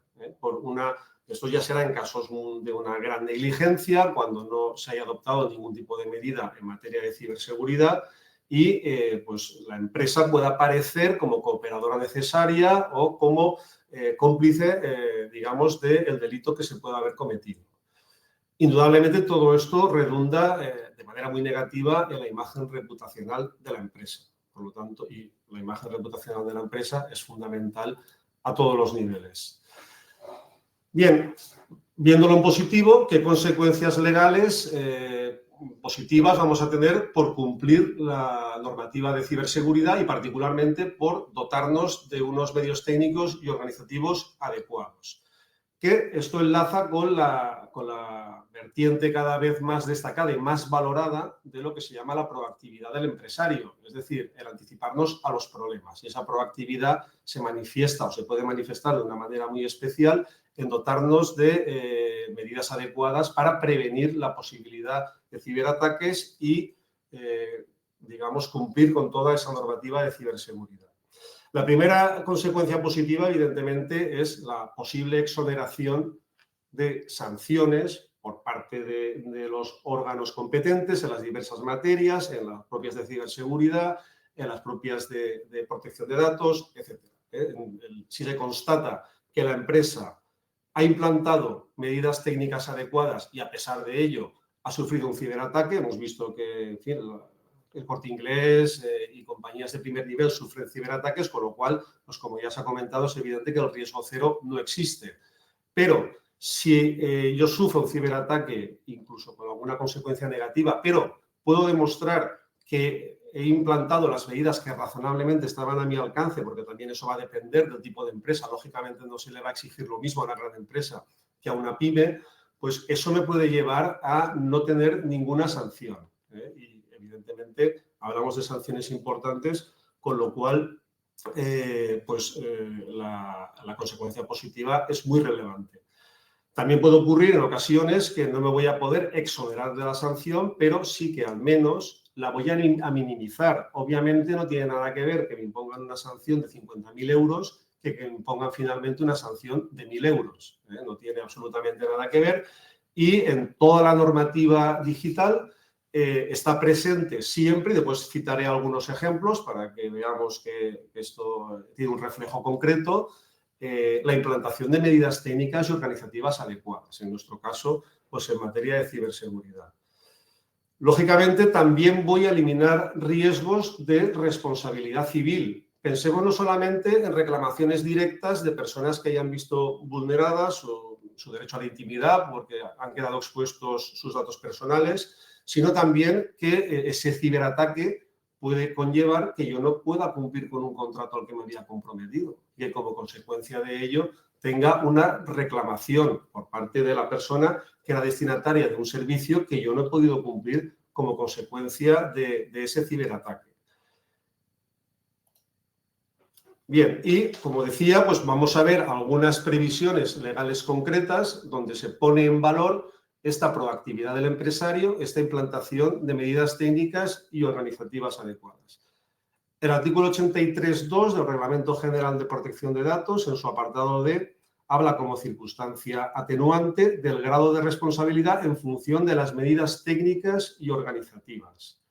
Esto ya será en casos de una gran negligencia, cuando no se haya adoptado ningún tipo de medida en materia de ciberseguridad, y pues la empresa pueda aparecer como cooperadora necesaria o como cómplice, digamos, del delito que se pueda haber cometido. Indudablemente todo esto redunda de manera muy negativa en la imagen reputacional de la empresa. Por lo tanto, y la imagen reputacional de la empresa es fundamental a todos los niveles. Bien, viéndolo en positivo, ¿qué consecuencias legales positivas vamos a tener por cumplir la normativa de ciberseguridad y particularmente por dotarnos de unos medios técnicos y organizativos adecuados? Que esto enlaza con la vertiente cada vez más destacada y más valorada de lo que se llama la proactividad del empresario, es decir, el anticiparnos a los problemas. Y esa proactividad se manifiesta o se puede manifestar de una manera muy especial en dotarnos de medidas adecuadas para prevenir la posibilidad de ciberataques y, digamos, cumplir con toda esa normativa de ciberseguridad. La primera consecuencia positiva, evidentemente, es la posible exoneración de sanciones por parte de los órganos competentes en las diversas materias, en las propias de ciberseguridad, en las propias de protección de datos, etc. Si se constata que la empresa ha implantado medidas técnicas adecuadas y, a pesar de ello, ha sufrido un ciberataque, hemos visto que, en fin, el Corte Inglés y compañías de primer nivel sufren ciberataques, con lo cual, pues como ya se ha comentado, es evidente que el riesgo cero no existe. Pero si yo sufro un ciberataque, incluso con alguna consecuencia negativa, pero puedo demostrar que he implantado las medidas que razonablemente estaban a mi alcance, porque también eso va a depender del tipo de empresa. Lógicamente no se le va a exigir lo mismo a una gran empresa que a una pyme, pues eso me puede llevar a no tener ninguna sanción. Y evidentemente hablamos de sanciones importantes, con lo cual la consecuencia positiva es muy relevante. También puede ocurrir en ocasiones que no me voy a poder exonerar de la sanción, pero sí que al menos la voy a minimizar. Obviamente no tiene nada que ver que me impongan una sanción de 50.000 euros que me impongan finalmente una sanción de 1.000 euros. No tiene absolutamente nada que ver. Y en toda la normativa digital está presente siempre, y después citaré algunos ejemplos para que veamos que esto tiene un reflejo concreto, la implantación de medidas técnicas y organizativas adecuadas, en nuestro caso, pues en materia de ciberseguridad. Lógicamente, también voy a eliminar riesgos de responsabilidad civil. Pensemos no solamente en reclamaciones directas de personas que hayan visto vulneradas su derecho a la intimidad porque han quedado expuestos sus datos personales, sino también que ese ciberataque puede conllevar que yo no pueda cumplir con un contrato al que me había comprometido y que como consecuencia de ello tenga una reclamación por parte de la persona que era destinataria de un servicio que yo no he podido cumplir como consecuencia de ese ciberataque. Bien, y como decía, pues vamos a ver algunas previsiones legales concretas donde se pone en valor esta proactividad del empresario, esta implantación de medidas técnicas y organizativas adecuadas. El artículo 83.2 del Reglamento General de Protección de Datos, en su apartado D, habla como circunstancia atenuante del grado de responsabilidad en función de las medidas técnicas y organizativas.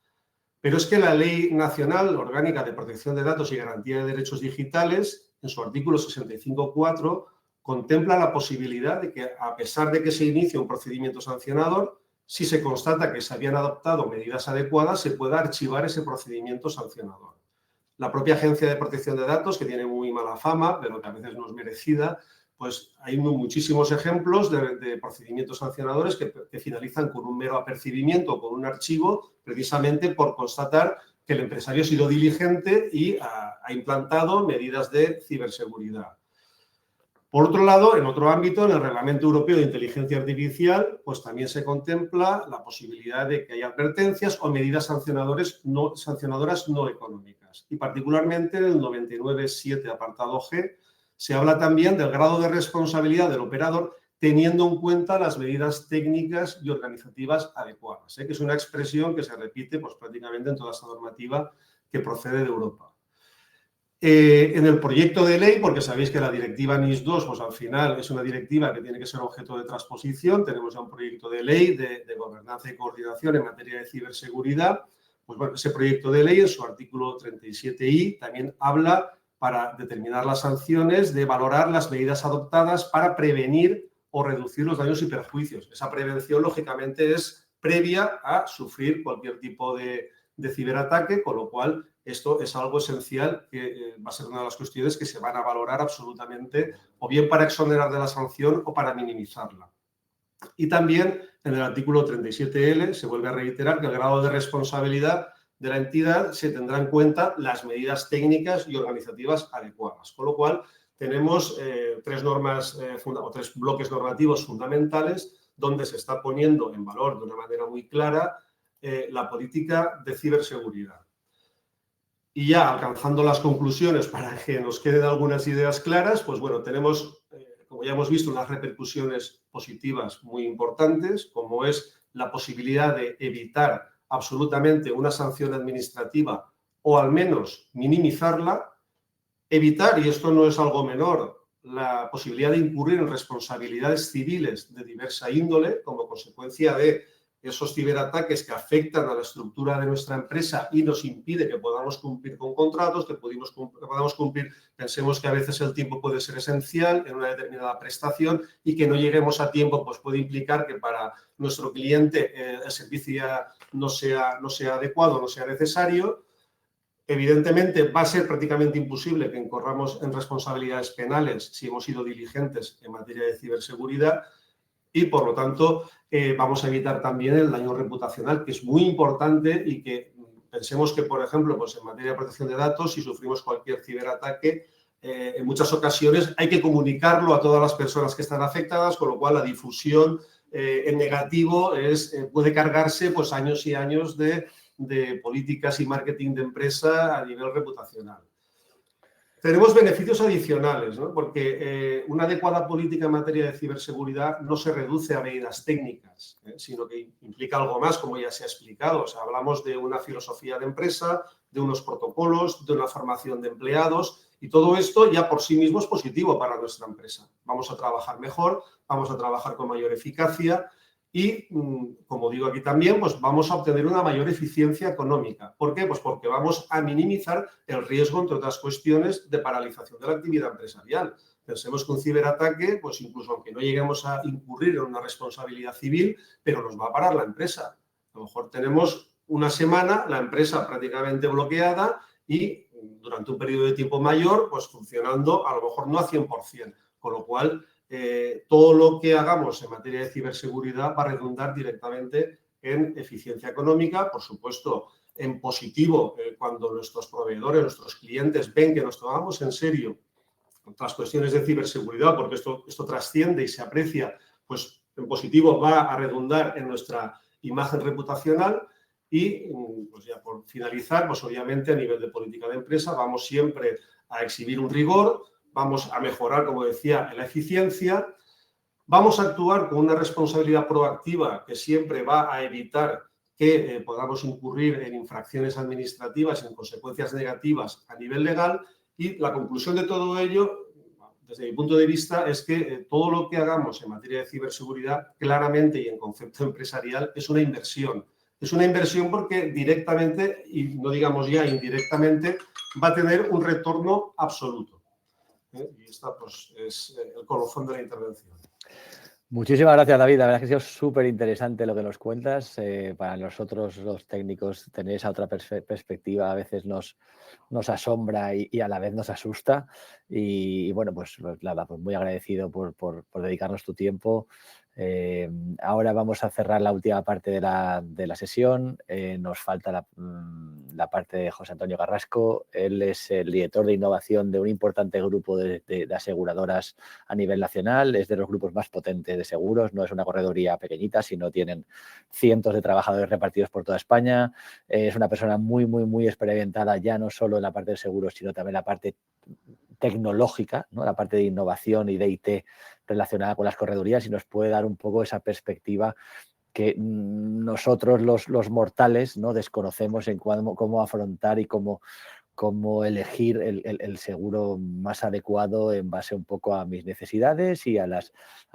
Pero es que la Ley Nacional Orgánica de Protección de Datos y Garantía de Derechos Digitales, en su artículo 65.4, contempla la posibilidad de que, a pesar de que se inicie un procedimiento sancionador, si se constata que se habían adoptado medidas adecuadas, se pueda archivar ese procedimiento sancionador. La propia Agencia de Protección de Datos, que tiene muy mala fama, pero que a veces no es merecida, pues hay muchísimos ejemplos de procedimientos sancionadores que finalizan con un mero apercibimiento, con un archivo, precisamente por constatar que el empresario ha sido diligente y ha implantado medidas de ciberseguridad. Por otro lado, en otro ámbito, en el Reglamento Europeo de Inteligencia Artificial, pues también se contempla la posibilidad de que haya advertencias o medidas sancionadoras no económicas. Y particularmente en el 99.7, apartado G, se habla también del grado de responsabilidad del operador teniendo en cuenta las medidas técnicas y organizativas adecuadas, que es una expresión que se repite pues, prácticamente en toda esta normativa que procede de Europa. En el proyecto de ley, porque sabéis que la directiva NIS2, pues al final es una directiva que tiene que ser objeto de transposición, tenemos ya un proyecto de ley de gobernanza y coordinación en materia de ciberseguridad, pues bueno, ese proyecto de ley en su artículo 37i también habla para determinar las sanciones de valorar las medidas adoptadas para prevenir o reducir los daños y perjuicios. Esa prevención, lógicamente, es previa a sufrir cualquier tipo de ciberataque, con lo cual esto es algo esencial que va a ser una de las cuestiones que se van a valorar absolutamente, o bien para exonerar de la sanción o para minimizarla. Y también en el artículo 37L se vuelve a reiterar que el grado de responsabilidad de la entidad se tendrá en cuenta las medidas técnicas y organizativas adecuadas. Con lo cual, tenemos tres bloques normativos fundamentales donde se está poniendo en valor de una manera muy clara la política de ciberseguridad. Y ya alcanzando las conclusiones para que nos queden algunas ideas claras, pues bueno, tenemos, como ya hemos visto, unas repercusiones positivas muy importantes, como es la posibilidad de evitar absolutamente una sanción administrativa o al menos minimizarla, evitar, y esto no es algo menor, la posibilidad de incurrir en responsabilidades civiles de diversa índole como consecuencia de esos ciberataques que afectan a la estructura de nuestra empresa y nos impide que podamos cumplir con contratos, que podamos cumplir, pensemos que a veces el tiempo puede ser esencial en una determinada prestación y que no lleguemos a tiempo, pues puede implicar que para nuestro cliente el servicio no sea adecuado, no sea necesario. Evidentemente va a ser prácticamente imposible que incorramos en responsabilidades penales si hemos sido diligentes en materia de ciberseguridad. Y, por lo tanto, vamos a evitar también el daño reputacional, que es muy importante y que Pensemos que, por ejemplo, pues en materia de protección de datos, si sufrimos cualquier ciberataque, en muchas ocasiones hay que comunicarlo a todas las personas que están afectadas, con lo cual la difusión en negativo puede cargarse pues, años y años de políticas y marketing de empresa a nivel reputacional. Tenemos beneficios adicionales, ¿no? Porque una adecuada política en materia de ciberseguridad no se reduce a medidas técnicas, sino que implica algo más, como ya se ha explicado. O sea, hablamos de una filosofía de empresa, de unos protocolos, de una formación de empleados, y todo esto ya por sí mismo es positivo para nuestra empresa. Vamos a trabajar mejor, vamos a trabajar con mayor eficacia y, como digo aquí también, pues vamos a obtener una mayor eficiencia económica. ¿Por qué? Pues porque vamos a minimizar el riesgo, entre otras cuestiones, de paralización de la actividad empresarial. Pensemos que un ciberataque, pues incluso aunque no lleguemos a incurrir en una responsabilidad civil, pero nos va a parar la empresa. A lo mejor tenemos una semana la empresa prácticamente bloqueada y durante un periodo de tiempo mayor, pues funcionando a lo mejor no a 100%, con lo cual todo lo que hagamos en materia de ciberseguridad va a redundar directamente en eficiencia económica, por supuesto, en positivo cuando nuestros proveedores, nuestros clientes ven que nos tomamos en serio otras cuestiones de ciberseguridad, porque esto trasciende y se aprecia, pues en positivo va a redundar en nuestra imagen reputacional. Y pues ya por finalizar, pues obviamente a nivel de política de empresa vamos siempre a exhibir un rigor, vamos a mejorar, como decía, la eficiencia, vamos a actuar con una responsabilidad proactiva que siempre va a evitar que podamos incurrir en infracciones administrativas y en consecuencias negativas a nivel legal. Y la conclusión de todo ello, desde mi punto de vista, es que todo lo que hagamos en materia de ciberseguridad, claramente y en concepto empresarial, es una inversión. Es una inversión porque directamente, y no digamos ya indirectamente, va a tener un retorno absoluto. Y esta pues, es el colofón de la intervención.
Muchísimas gracias, David. La verdad es que ha sido súper interesante lo que nos cuentas. Para nosotros, los técnicos, tener esa otra perspectiva a veces nos asombra y a la vez nos asusta. Y bueno, pues nada, pues muy agradecido por dedicarnos tu tiempo. Ahora vamos a cerrar la última parte de la sesión. Nos falta la parte de José Antonio Carrasco. Él es el director de innovación de un importante grupo de aseguradoras a nivel nacional. Es de los grupos más potentes de seguros. No es una correduría pequeñita, sino tienen cientos de trabajadores repartidos por toda España. Es una persona muy, muy, muy experimentada, ya no solo en la parte de seguros, sino también en la parte tecnológica, ¿no? La parte de innovación y de IT relacionada con las corredurías, y nos puede dar un poco esa perspectiva que nosotros los mortales, ¿no? Desconocemos en cómo afrontar y cómo elegir el seguro más adecuado en base un poco a mis necesidades y a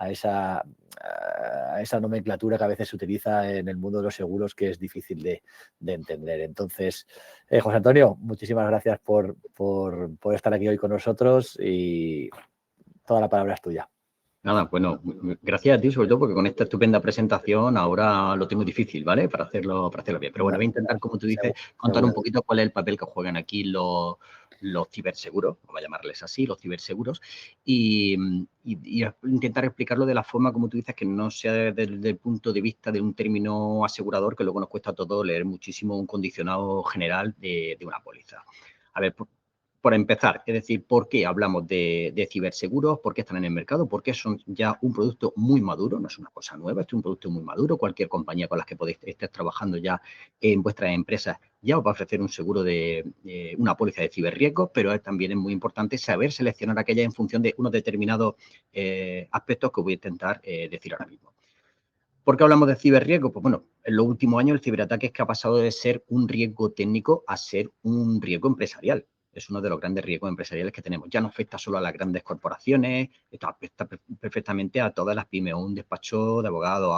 esa nomenclatura que a veces se utiliza en el mundo de los seguros, que es difícil de entender. Entonces, José Antonio, muchísimas gracias por estar aquí hoy con nosotros y toda la palabra es tuya.
Nada, bueno, gracias a ti sobre todo porque con esta estupenda presentación ahora lo tengo difícil, ¿vale? Para hacerlo bien. Pero bueno, voy a intentar, como tú dices, contar un poquito cuál es el papel que juegan aquí los ciberseguros, vamos a llamarles así, los ciberseguros, y intentar explicarlo de la forma, como tú dices, que no sea desde el punto de vista de un término asegurador, que luego nos cuesta a todos leer muchísimo un condicionado general de una póliza. A ver, por empezar, es decir, ¿por qué hablamos de ciberseguros? ¿Por qué están en el mercado? Porque son ya un producto muy maduro, no es una cosa nueva, es un producto muy maduro. Cualquier compañía con la que podéis estar trabajando ya en vuestras empresas ya os va a ofrecer un seguro de una póliza de ciberriesgos, pero también es muy importante saber seleccionar aquellas en función de unos determinados aspectos que voy a intentar decir ahora mismo. ¿Por qué hablamos de ciberriesgo? Pues bueno, en los últimos años el ciberataque es que ha pasado de ser un riesgo técnico a ser un riesgo empresarial. Es uno de los grandes riesgos empresariales que tenemos. Ya no afecta solo a las grandes corporaciones, esto afecta perfectamente a todas las pymes, a un despacho de abogados,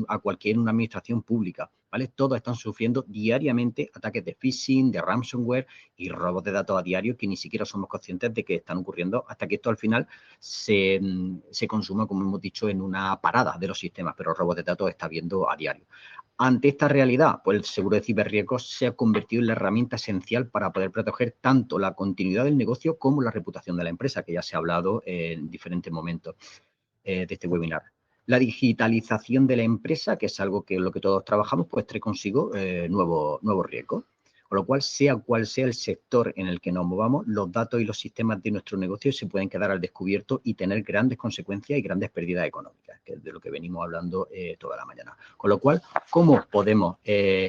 a cualquier una administración pública, ¿vale? Todos están sufriendo diariamente ataques de phishing, de ransomware y robos de datos a diario que ni siquiera somos conscientes de que están ocurriendo hasta que esto al final se consuma, como hemos dicho, en una parada de los sistemas, pero robos de datos está habiendo a diario. Ante esta realidad, pues el seguro de ciberriesgos se ha convertido en la herramienta esencial para poder proteger tanto la continuidad del negocio como la reputación de la empresa, que ya se ha hablado en diferentes momentos de este webinar. La digitalización de la empresa, que es algo que lo que todos trabajamos, pues trae consigo nuevos riesgos. Con lo cual, sea cual sea el sector en el que nos movamos, los datos y los sistemas de nuestro negocio se pueden quedar al descubierto y tener grandes consecuencias y grandes pérdidas económicas, que es de lo que venimos hablando toda la mañana. Con lo cual, ¿cómo podemos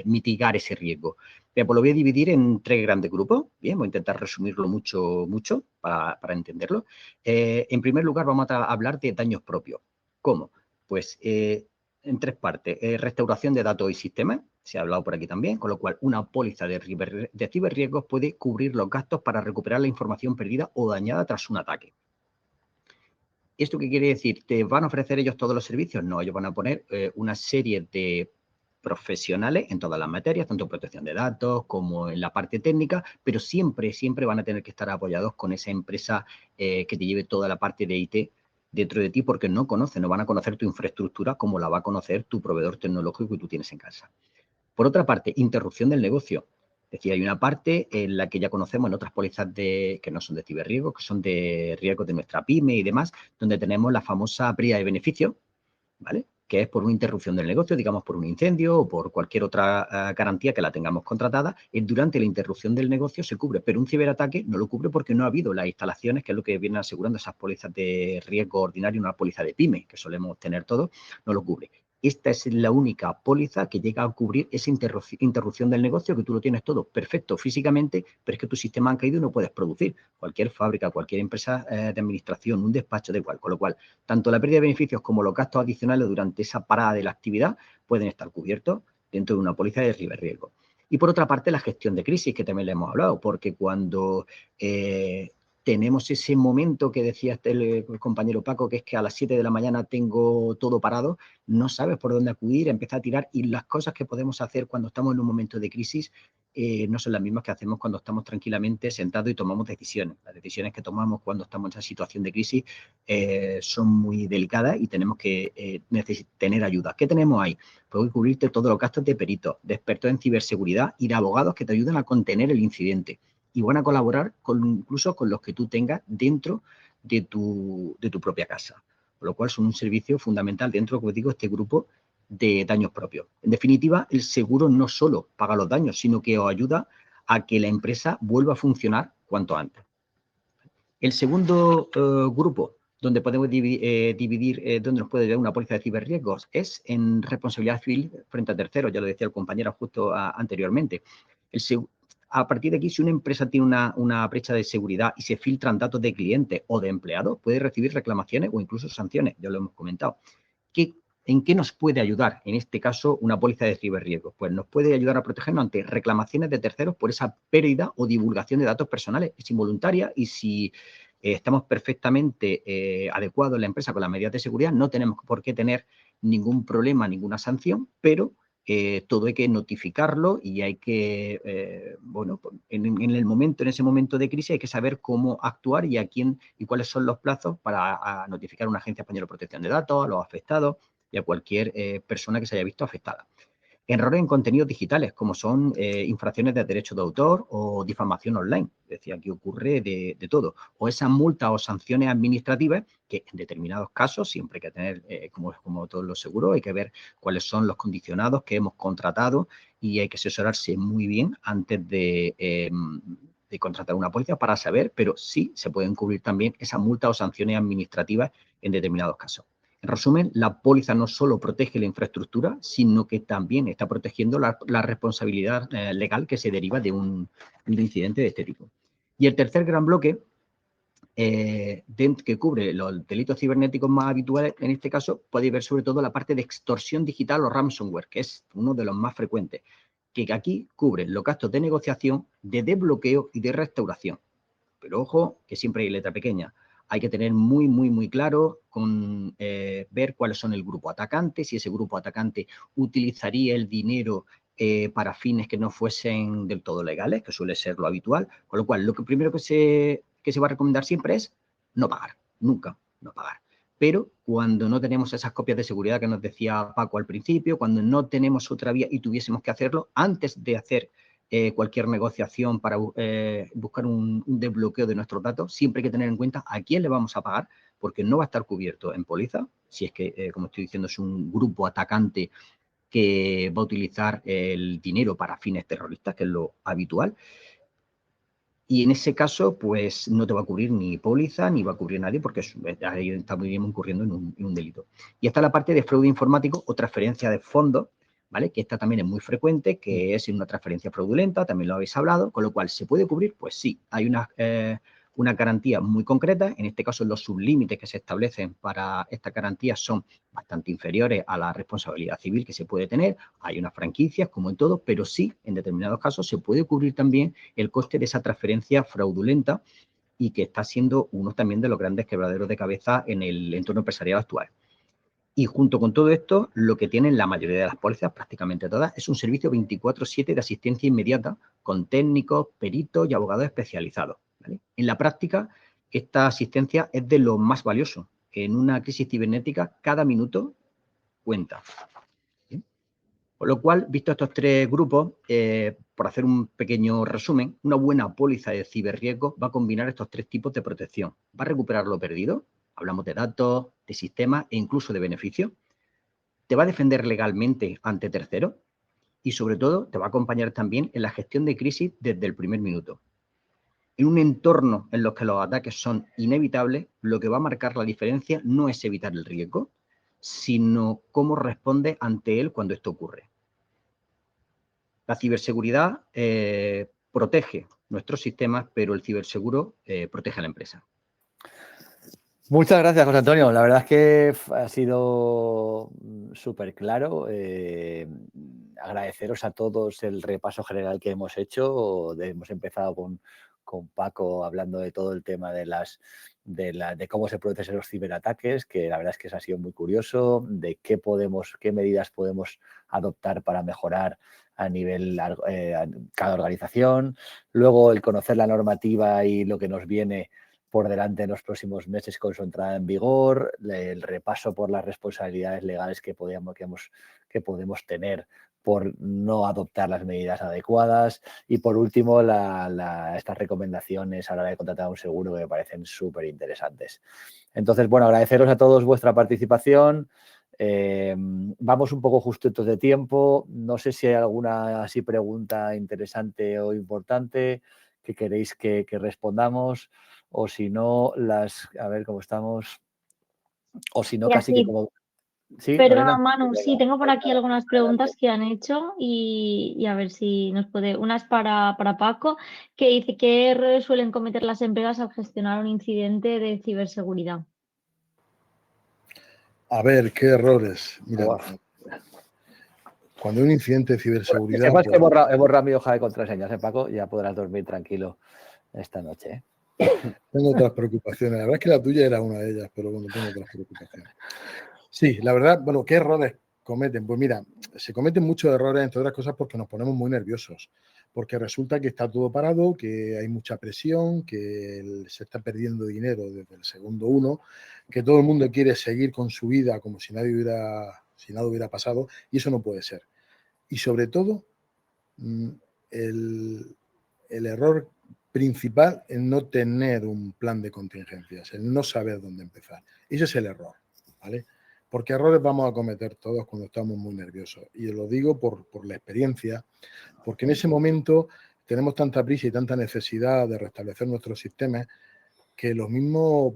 mitigar ese riesgo? Bien, pues lo voy a dividir en 3 grandes grupos. Bien, voy a intentar resumirlo mucho para entenderlo. En primer lugar, vamos a hablar de daños propios. ¿Cómo? Pues en 3 partes. Restauración de datos y sistemas, se ha hablado por aquí también, con lo cual una póliza de ciberriesgos puede cubrir los gastos para recuperar la información perdida o dañada tras un ataque. ¿Esto qué quiere decir? ¿Te van a ofrecer ellos todos los servicios? No, ellos van a poner una serie de profesionales en todas las materias, tanto en protección de datos como en la parte técnica, pero siempre van a tener que estar apoyados con esa empresa que te lleve toda la parte de IT dentro de ti, porque no van a conocer tu infraestructura como la va a conocer tu proveedor tecnológico que tú tienes en casa. Por otra parte, interrupción del negocio. Es decir, hay una parte en la que ya conocemos en otras pólizas que no son de ciberriesgo, que son de riesgo de nuestra pyme y demás, donde tenemos la famosa pérdida de beneficio, ¿vale? Que es por una interrupción del negocio, digamos por un incendio o por cualquier otra garantía que la tengamos contratada. Durante la interrupción del negocio se cubre, pero un ciberataque no lo cubre porque no ha habido las instalaciones, que es lo que vienen asegurando esas pólizas de riesgo ordinario, una póliza de pyme, que solemos tener todos, no lo cubre. Esta es la única póliza que llega a cubrir esa interrupción del negocio, que tú lo tienes todo perfecto físicamente, pero es que tu sistema ha caído y no puedes producir. Cualquier fábrica, cualquier empresa de administración, un despacho, da igual. Con lo cual, tanto la pérdida de beneficios como los gastos adicionales durante esa parada de la actividad pueden estar cubiertos dentro de una póliza de ciberriesgo. Y por otra parte, la gestión de crisis, que también le hemos hablado, porque cuando tenemos ese momento que decía el compañero Paco, que es que a las 7 de la mañana tengo todo parado, no sabes por dónde acudir, empieza a tirar, y las cosas que podemos hacer cuando estamos en un momento de crisis no son las mismas que hacemos cuando estamos tranquilamente sentados y tomamos decisiones. Las decisiones que tomamos cuando estamos en esa situación de crisis son muy delicadas y tenemos que tener ayuda. ¿Qué tenemos ahí? Puedo cubrirte todos los gastos de peritos, de expertos en ciberseguridad y de abogados que te ayudan a contener el incidente. Y van a colaborar incluso con los que tú tengas dentro de tu propia casa. Por lo cual son un servicio fundamental dentro, como digo, este grupo de daños propios. En definitiva, el seguro no solo paga los daños, sino que os ayuda a que la empresa vuelva a funcionar cuanto antes. El segundo grupo donde podemos dividir, donde nos puede llevar una póliza de ciberriesgos, es en responsabilidad civil frente a terceros, ya lo decía el compañero justo anteriormente. A partir de aquí, si una empresa tiene una brecha de seguridad y se filtran datos de clientes o de empleados, puede recibir reclamaciones o incluso sanciones, ya lo hemos comentado. ¿En qué nos puede ayudar, en este caso, una póliza de ciberriesgos? Pues nos puede ayudar a protegernos ante reclamaciones de terceros por esa pérdida o divulgación de datos personales. Es involuntaria y si estamos perfectamente adecuados en la empresa con las medidas de seguridad, no tenemos por qué tener ningún problema, ninguna sanción, pero todo hay que notificarlo y hay que, bueno, en ese momento de crisis hay que saber cómo actuar y a quién y cuáles son los plazos para notificar a una agencia española de protección de datos, a los afectados y a cualquier persona que se haya visto afectada. Errores en contenidos digitales, como son infracciones de derechos de autor o difamación online. Es decir, aquí ocurre de todo. O esas multas o sanciones administrativas que en determinados casos siempre hay que tener, como todos los seguros, hay que ver cuáles son los condicionados que hemos contratado y hay que asesorarse muy bien antes de contratar una póliza para saber, pero sí se pueden cubrir también esas multas o sanciones administrativas en determinados casos. En resumen, la póliza no solo protege la infraestructura, sino que también está protegiendo la responsabilidad legal que se deriva de un incidente de este tipo. Y el tercer gran bloque, que cubre los delitos cibernéticos más habituales, en este caso, puede ver sobre todo la parte de extorsión digital o ransomware, que es uno de los más frecuentes, que aquí cubre los gastos de negociación, de desbloqueo y de restauración. Pero ojo, que siempre hay letra pequeña. Hay que tener muy claro con ver cuáles son el grupo atacante, si ese grupo atacante utilizaría el dinero para fines que no fuesen del todo legales, que suele ser lo habitual. Con lo cual, lo primero que se va a recomendar siempre es no pagar, nunca no pagar. Pero cuando no tenemos esas copias de seguridad que nos decía Paco al principio, cuando no tenemos otra vía y tuviésemos que hacerlo, antes de hacer cualquier negociación para buscar un desbloqueo de nuestros datos, siempre hay que tener en cuenta a quién le vamos a pagar, porque no va a estar cubierto en póliza, si es que, como estoy diciendo, es un grupo atacante que va a utilizar el dinero para fines terroristas, que es lo habitual. Y en ese caso, pues no te va a cubrir ni póliza, ni va a cubrir nadie, porque ahí está muy bien incurriendo en un delito. Y está la parte de fraude informático o transferencia de fondos, ¿vale? Que esta también es muy frecuente, que es una transferencia fraudulenta, también lo habéis hablado, con lo cual, ¿se puede cubrir? Pues sí, hay una garantía muy concreta. En este caso, los sublímites que se establecen para esta garantía son bastante inferiores a la responsabilidad civil que se puede tener. Hay unas franquicias, como en todo, pero sí, en determinados casos, se puede cubrir también el coste de esa transferencia fraudulenta y que está siendo uno también de los grandes quebraderos de cabeza en el entorno empresarial actual. Y junto con todo esto, lo que tienen la mayoría de las pólizas, prácticamente todas, es un servicio 24/7 de asistencia inmediata con técnicos, peritos y abogados especializados, ¿vale? En la práctica, esta asistencia es de lo más valioso. En una crisis cibernética, cada minuto cuenta. ¿Sí? Con lo cual, visto estos tres grupos, por hacer un pequeño resumen, una buena póliza de ciberriesgo va a combinar estos tres tipos de protección. Va a recuperar lo perdido. Hablamos de datos, de sistemas e incluso de beneficios. Te va a defender legalmente ante terceros y, sobre todo, te va a acompañar también en la gestión de crisis desde el primer minuto. En un entorno en el que los ataques son inevitables, lo que va a marcar la diferencia no es evitar el riesgo, sino cómo responde ante él cuando esto ocurre. La ciberseguridad protege nuestros sistemas, pero el ciberseguro protege a la empresa.
Muchas gracias, José Antonio. La verdad es que ha sido súper claro. Agradeceros a todos el repaso general que hemos hecho. Hemos empezado con Paco hablando de todo el tema de cómo se producen los ciberataques, que la verdad es que eso ha sido muy curioso, de qué medidas podemos adoptar para mejorar a nivel cada organización. Luego, el conocer la normativa y lo que nos viene por delante en los próximos meses con su entrada en vigor, el repaso por las responsabilidades legales que podemos tener por no adoptar las medidas adecuadas y, por último, estas recomendaciones a la hora de contratar un seguro que me parecen súper interesantes. Entonces, bueno, agradeceros a todos vuestra participación. Vamos un poco justitos de tiempo. No sé si hay alguna así pregunta interesante o importante que queréis que respondamos. O si no, a ver cómo estamos, o si no, casi que como... ¿Sí,
Perdona, Manu, sí, tengo por aquí algunas preguntas que han hecho y a ver si nos puede... Una es para Paco, que dice ¿qué errores suelen cometer las empresas al gestionar un incidente de ciberseguridad?
A ver, ¿qué errores? Mira, cuando hay un incidente de ciberseguridad...
Sepas que he borrado mi hoja de contraseñas, Paco, ya podrás dormir tranquilo esta noche.
Tengo otras preocupaciones. La verdad es que la tuya era una de ellas, pero bueno, tengo otras preocupaciones. Sí, la verdad, bueno, ¿qué errores cometen? Pues mira, se cometen muchos errores, entre otras cosas, porque nos ponemos muy nerviosos. Porque resulta que está todo parado, que hay mucha presión, que se está perdiendo dinero desde el segundo uno, que todo el mundo quiere seguir con su vida como si nada hubiera pasado, y eso no puede ser. Y sobre todo, el error principal es no tener un plan de contingencias, el no saber dónde empezar. Ese es el error, ¿vale? Porque errores vamos a cometer todos cuando estamos muy nerviosos. Y lo digo por la experiencia, porque en ese momento tenemos tanta prisa y tanta necesidad de restablecer nuestros sistemas que lo mismo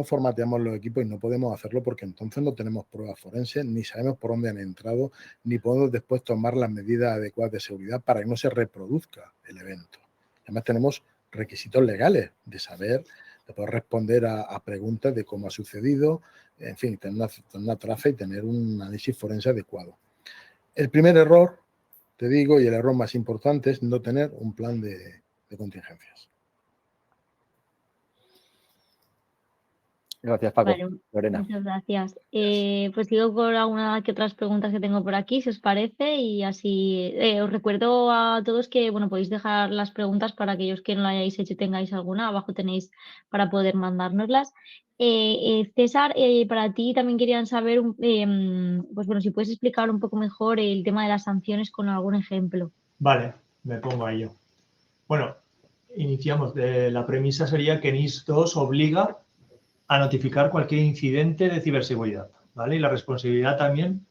formateamos los equipos y no podemos hacerlo porque entonces no tenemos pruebas forenses, ni sabemos por dónde han entrado, ni podemos después tomar las medidas adecuadas de seguridad para que no se reproduzca el evento. Además tenemos requisitos legales de poder responder a preguntas de cómo ha sucedido, en fin, tener una traza y tener un análisis forense adecuado. El primer error, te digo, y el error más importante es no tener un plan de contingencias.
Gracias, Paco.
Vale,
Lorena.
muchas gracias. Pues sigo con algunas que otras preguntas que tengo por aquí, si os parece, y así os recuerdo a todos que podéis dejar las preguntas para aquellos que no lo hayáis hecho y tengáis alguna, abajo tenéis para poder mandárnoslas. César, para ti también querían saber, si puedes explicar un poco mejor el tema de las sanciones con algún ejemplo.
Vale, me pongo a ello. Bueno, iniciamos. La premisa sería que NIS 2 obliga a notificar cualquier incidente de ciberseguridad, ¿vale? Y la responsabilidad también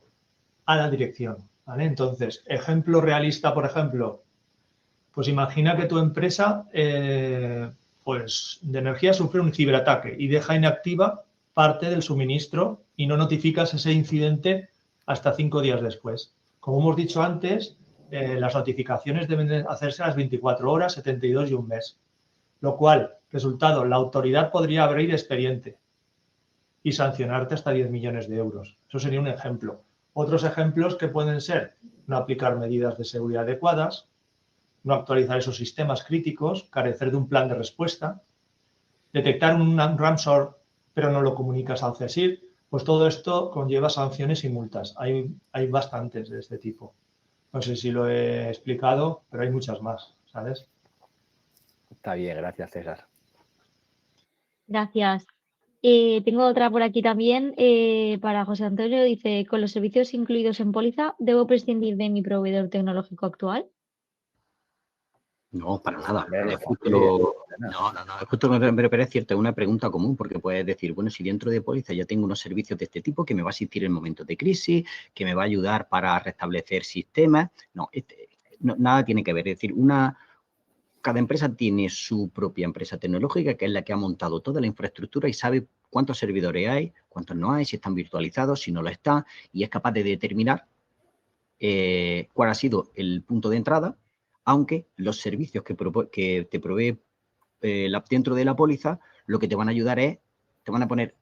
a la dirección. ¿vale? Entonces, ejemplo realista, por ejemplo, pues imagina que tu empresa pues de energía sufre un ciberataque y deja inactiva parte del suministro y no notificas ese incidente hasta 5 días después. Como hemos dicho antes, las notificaciones deben hacerse a las 24 horas, 72 y un mes. Lo cual, resultado, la autoridad podría abrir expediente y sancionarte hasta 10 millones de euros. Eso sería un ejemplo. Otros ejemplos que pueden ser no aplicar medidas de seguridad adecuadas, no actualizar esos sistemas críticos, carecer de un plan de respuesta, detectar un ransomware pero no lo comunicas al CSIR, pues todo esto conlleva sanciones y multas. Hay bastantes de este tipo. No sé si lo he explicado, pero hay muchas más, ¿sabes?
Está bien, gracias, César.
Gracias. Tengo otra por aquí también para José Antonio. Dice, con los servicios incluidos en póliza, ¿debo prescindir de mi proveedor tecnológico actual?
No, para nada.
Hombre,
Es justo
no.
es justo, pero es cierto, es una pregunta común porque puedes decir, bueno, si dentro de póliza ya tengo unos servicios de este tipo que me va a asistir en momentos de crisis, que me va a ayudar para restablecer sistemas. No, nada tiene que ver. Es decir, cada empresa tiene su propia empresa tecnológica, que es la que ha montado toda la infraestructura y sabe cuántos servidores hay, cuántos no hay, si están virtualizados, si no lo están, y es capaz de determinar cuál ha sido el punto de entrada, aunque los servicios que te provee dentro de la póliza, lo que te van a ayudar te van a poner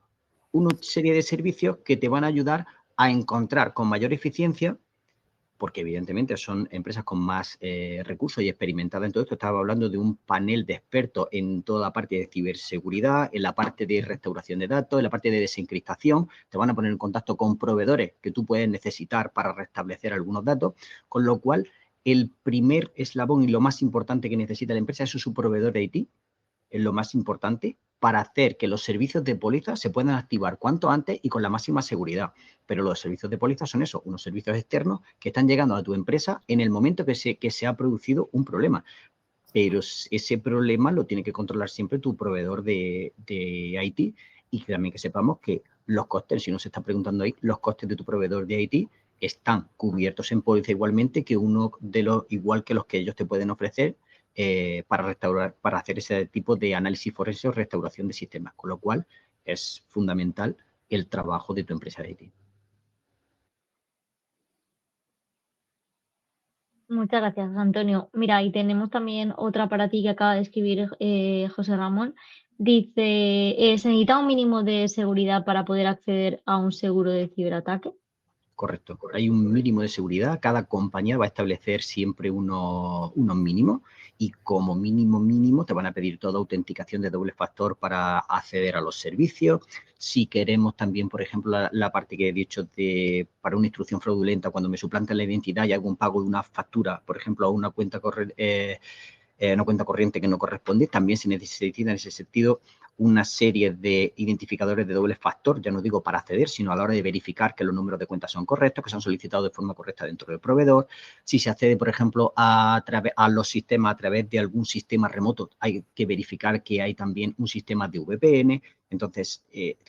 una serie de servicios que te van a ayudar a encontrar con mayor eficiencia, porque evidentemente son empresas con más recursos y experimentadas en todo esto. Estaba hablando de un panel de expertos en toda la parte de ciberseguridad, en la parte de restauración de datos, en la parte de desencriptación. Te van a poner en contacto con proveedores que tú puedes necesitar para restablecer algunos datos, con lo cual el primer eslabón y lo más importante que necesita la empresa es su proveedor de IT, es lo más importante para hacer que los servicios de póliza se puedan activar cuanto antes y con la máxima seguridad. Pero los servicios de póliza son eso, unos servicios externos que están llegando a tu empresa en el momento que se ha producido un problema. Pero ese problema lo tiene que controlar siempre tu proveedor de IT, y también que sepamos que los costes, si no se está preguntando ahí, los costes de tu proveedor de IT están cubiertos en póliza igualmente igual que los que ellos te pueden ofrecer para hacer ese tipo de análisis forense o restauración de sistemas, con lo cual es fundamental el trabajo de tu empresa de IT.
Muchas gracias, Antonio. Mira, y tenemos también otra para ti que acaba de escribir José Ramón. Dice, ¿se necesita un mínimo de seguridad para poder acceder a un seguro de ciberataque?
Correcto. Hay un mínimo de seguridad. Cada compañía va a establecer siempre unos mínimos, y como mínimo te van a pedir toda autenticación de doble factor para acceder a los servicios. Si queremos también, por ejemplo, la parte que he dicho para una instrucción fraudulenta, cuando me suplantan la identidad y hago un pago de una factura, por ejemplo, a una cuenta corriente que no corresponde, también se necesita en ese sentido una serie de identificadores de doble factor, ya no digo para acceder, sino a la hora de verificar que los números de cuentas son correctos, que se han solicitado de forma correcta dentro del proveedor. Si se accede, por ejemplo, a los sistemas a través de algún sistema remoto, hay que verificar que hay también un sistema de VPN. Entonces,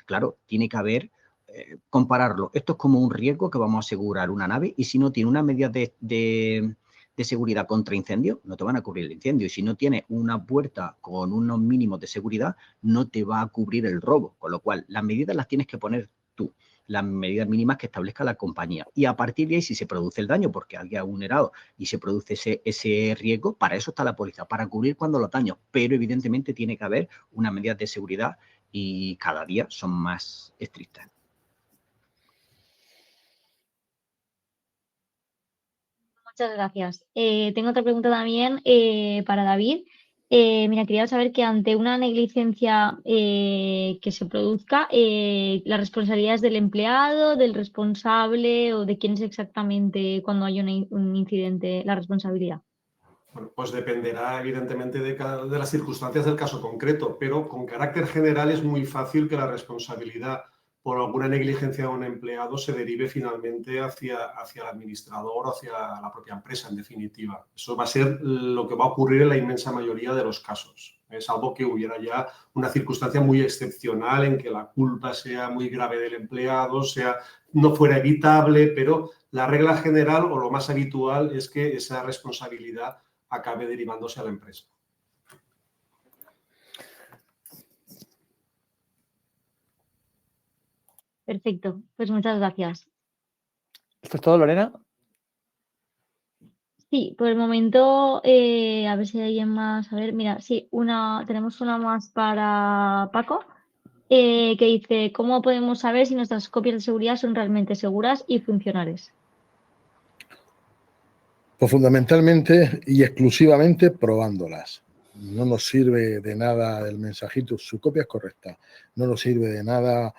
claro, tiene que haber compararlo. Esto es como un riesgo que vamos a asegurar una nave, y si no tiene una medida de seguridad contra incendio, no te van a cubrir el incendio. Y si no tienes una puerta con unos mínimos de seguridad, no te va a cubrir el robo. Con lo cual, las medidas las tienes que poner tú, las medidas mínimas que establezca la compañía. Y a partir de ahí, si se produce el daño porque alguien ha vulnerado y se produce ese riesgo, para eso está la póliza, para cubrir cuando los daños. Pero evidentemente tiene que haber unas medidas de seguridad y cada día son más estrictas.
Muchas gracias. Tengo otra pregunta también para David. Mira, quería saber que ante una negligencia que se produzca, ¿la responsabilidad es del empleado, del responsable o de quién es exactamente cuando hay un incidente la responsabilidad?
Bueno, pues dependerá evidentemente de las circunstancias del caso concreto, pero con carácter general es muy fácil que la responsabilidad por alguna negligencia de un empleado se derive finalmente hacia el administrador o hacia la propia empresa, en definitiva. Eso va a ser lo que va a ocurrir en la inmensa mayoría de los casos. Es algo que hubiera ya una circunstancia muy excepcional en que la culpa sea muy grave del empleado, no fuera evitable, pero la regla general o lo más habitual es que esa responsabilidad acabe derivándose a la empresa.
Perfecto, pues muchas gracias.
¿Esto es todo, Lorena?
Sí, por el momento, a ver si hay alguien más. A ver, mira, sí, tenemos una más para Paco, que dice, ¿cómo podemos saber si nuestras copias de seguridad son realmente seguras y funcionales?
Pues fundamentalmente y exclusivamente probándolas. No nos sirve de nada el mensajito, su copia es correcta. No nos sirve de nada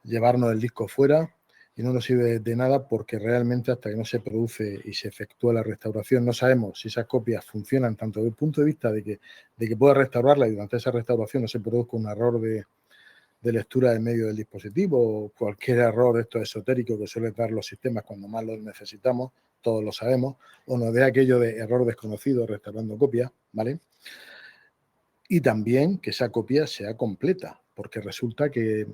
llevarnos el disco fuera y no nos sirve de nada porque realmente hasta que no se produce y se efectúa la restauración no sabemos si esas copias funcionan tanto desde el punto de vista de que pueda restaurarla y durante esa restauración no se produzca un error de lectura del medio del dispositivo o cualquier error de estos esotéricos que suelen dar los sistemas cuando más los necesitamos, todos lo sabemos, o nos dé aquello de error desconocido restaurando copia, ¿vale? Y también que esa copia sea completa, porque resulta que,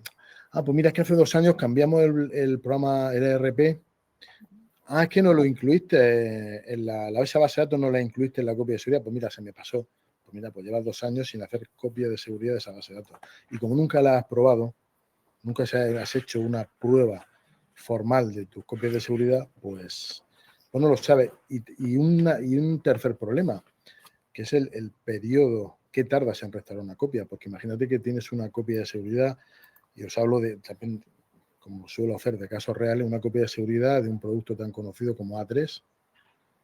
pues mira, es que hace 2 años cambiamos el programa, el ERP, es que no lo incluiste en esa base de datos, no la incluiste en la copia de seguridad, pues mira, se me pasó. Pues mira, pues llevas 2 años sin hacer copia de seguridad de esa base de datos. Y como nunca la has probado, nunca has hecho una prueba formal de tus copias de seguridad, pues no lo sabes. Y un tercer problema, que es el periodo que tardas en restaurar una copia, porque imagínate que tienes una copia de seguridad, y os hablo de, como suelo hacer de casos reales, una copia de seguridad de un producto tan conocido como A3,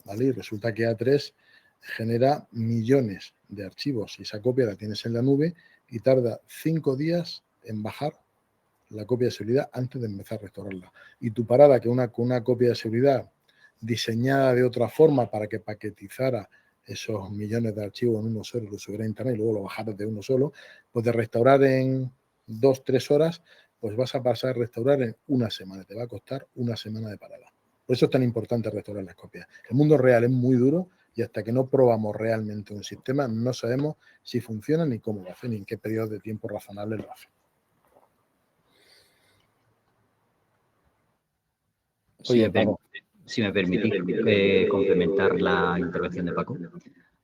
¿vale? Y resulta que A3 genera millones de archivos y esa copia la tienes en la nube y tarda 5 días en bajar la copia de seguridad antes de empezar a restaurarla. Y tu parada, que con una copia de seguridad diseñada de otra forma para que paquetizara esos millones de archivos en uno solo, lo subiera a internet y luego lo bajaras de uno solo, pues de restaurar en 2-3 horas, pues vas a pasar a restaurar en 1 semana. Te va a costar 1 semana de parada. Por eso es tan importante restaurar las copias. El mundo real es muy duro y hasta que no probamos realmente un sistema no sabemos si funciona ni cómo lo hace, ni en qué periodo de tiempo razonable lo hace.
Oye, Paco.
Si me permitís complementar la intervención de Paco,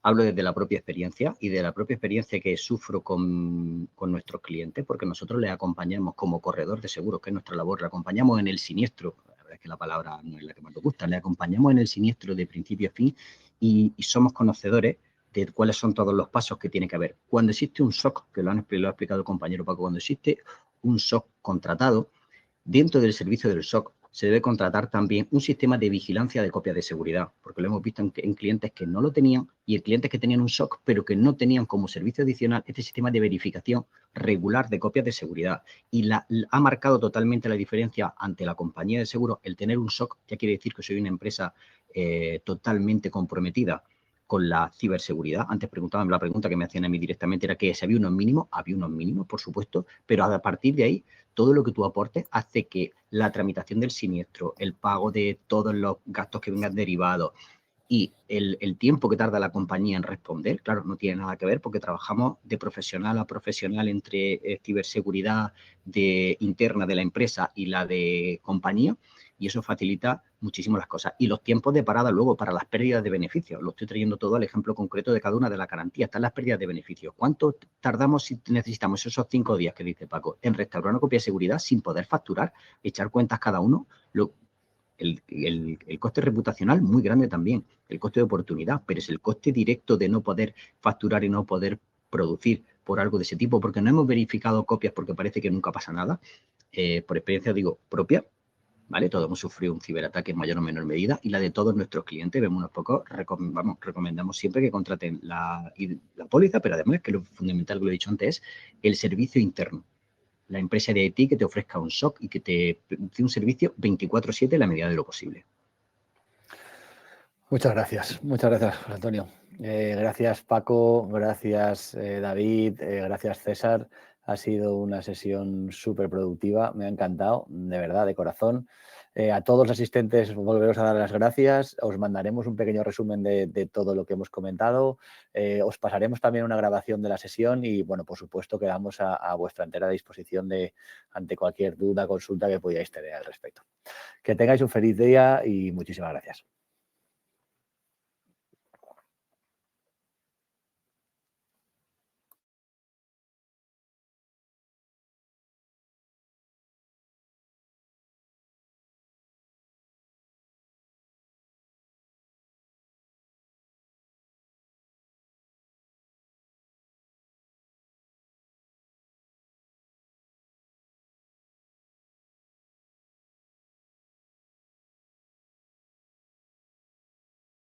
hablo desde la propia experiencia y de la propia experiencia que sufro con nuestros clientes, porque nosotros les acompañamos como corredor de seguros, que es nuestra labor, le acompañamos en el siniestro, la verdad es que la palabra no es la que más nos gusta, le acompañamos en el siniestro de principio a fin y somos conocedores de cuáles son todos los pasos que tiene que haber. Cuando existe un SOC, que lo ha explicado el compañero Paco, cuando existe un SOC contratado, dentro del servicio del SOC se debe contratar también un sistema de vigilancia de copias de seguridad, porque lo hemos visto en clientes que no lo tenían y en clientes que tenían un SOC, pero que no tenían como servicio adicional este sistema de verificación regular de copias de seguridad. Y ha marcado totalmente la diferencia ante la compañía de seguros. El tener un SOC ya quiere decir que soy una empresa totalmente comprometida con la ciberseguridad. Antes preguntaban, la pregunta que me hacían a mí directamente era que si había unos mínimos, por supuesto, pero a partir de ahí todo lo que tú aportes hace que la tramitación del siniestro, el pago de todos los gastos que vengan derivados y el tiempo que tarda la compañía en responder, claro, no tiene nada que ver porque trabajamos de profesional a profesional entre ciberseguridad interna de la empresa y la de compañía, y eso facilita muchísimo las cosas. Y los tiempos de parada luego para las pérdidas de beneficios. Lo estoy trayendo todo al ejemplo concreto de cada una de las garantías. Están las pérdidas de beneficios. ¿Cuánto tardamos si necesitamos esos 5 días que dice Paco en restaurar una copia de seguridad sin poder facturar, echar cuentas cada uno? El coste reputacional muy grande también, el coste de oportunidad, pero es el coste directo de no poder facturar y no poder producir por algo de ese tipo, porque no hemos verificado copias porque parece que nunca pasa nada. Por experiencia digo propia, ¿vale? Todos hemos sufrido un ciberataque en mayor o menor medida y la de todos nuestros clientes. Vemos unos pocos, recomendamos siempre que contraten la póliza, pero además que lo fundamental que lo he dicho antes es el servicio interno. La empresa de IT que te ofrezca un SOC y que te dé un servicio 24/7 en la medida de lo posible.
Muchas gracias, José Antonio. Gracias, Paco, gracias, David, gracias, César. Ha sido una sesión súper productiva, me ha encantado, de verdad, de corazón. A todos los asistentes volveros a dar las gracias, os mandaremos un pequeño resumen de todo lo que hemos comentado, os pasaremos también una grabación de la sesión y, bueno, por supuesto, quedamos a vuestra entera disposición ante cualquier duda, consulta que podáis tener al respecto. Que tengáis un feliz día y muchísimas gracias.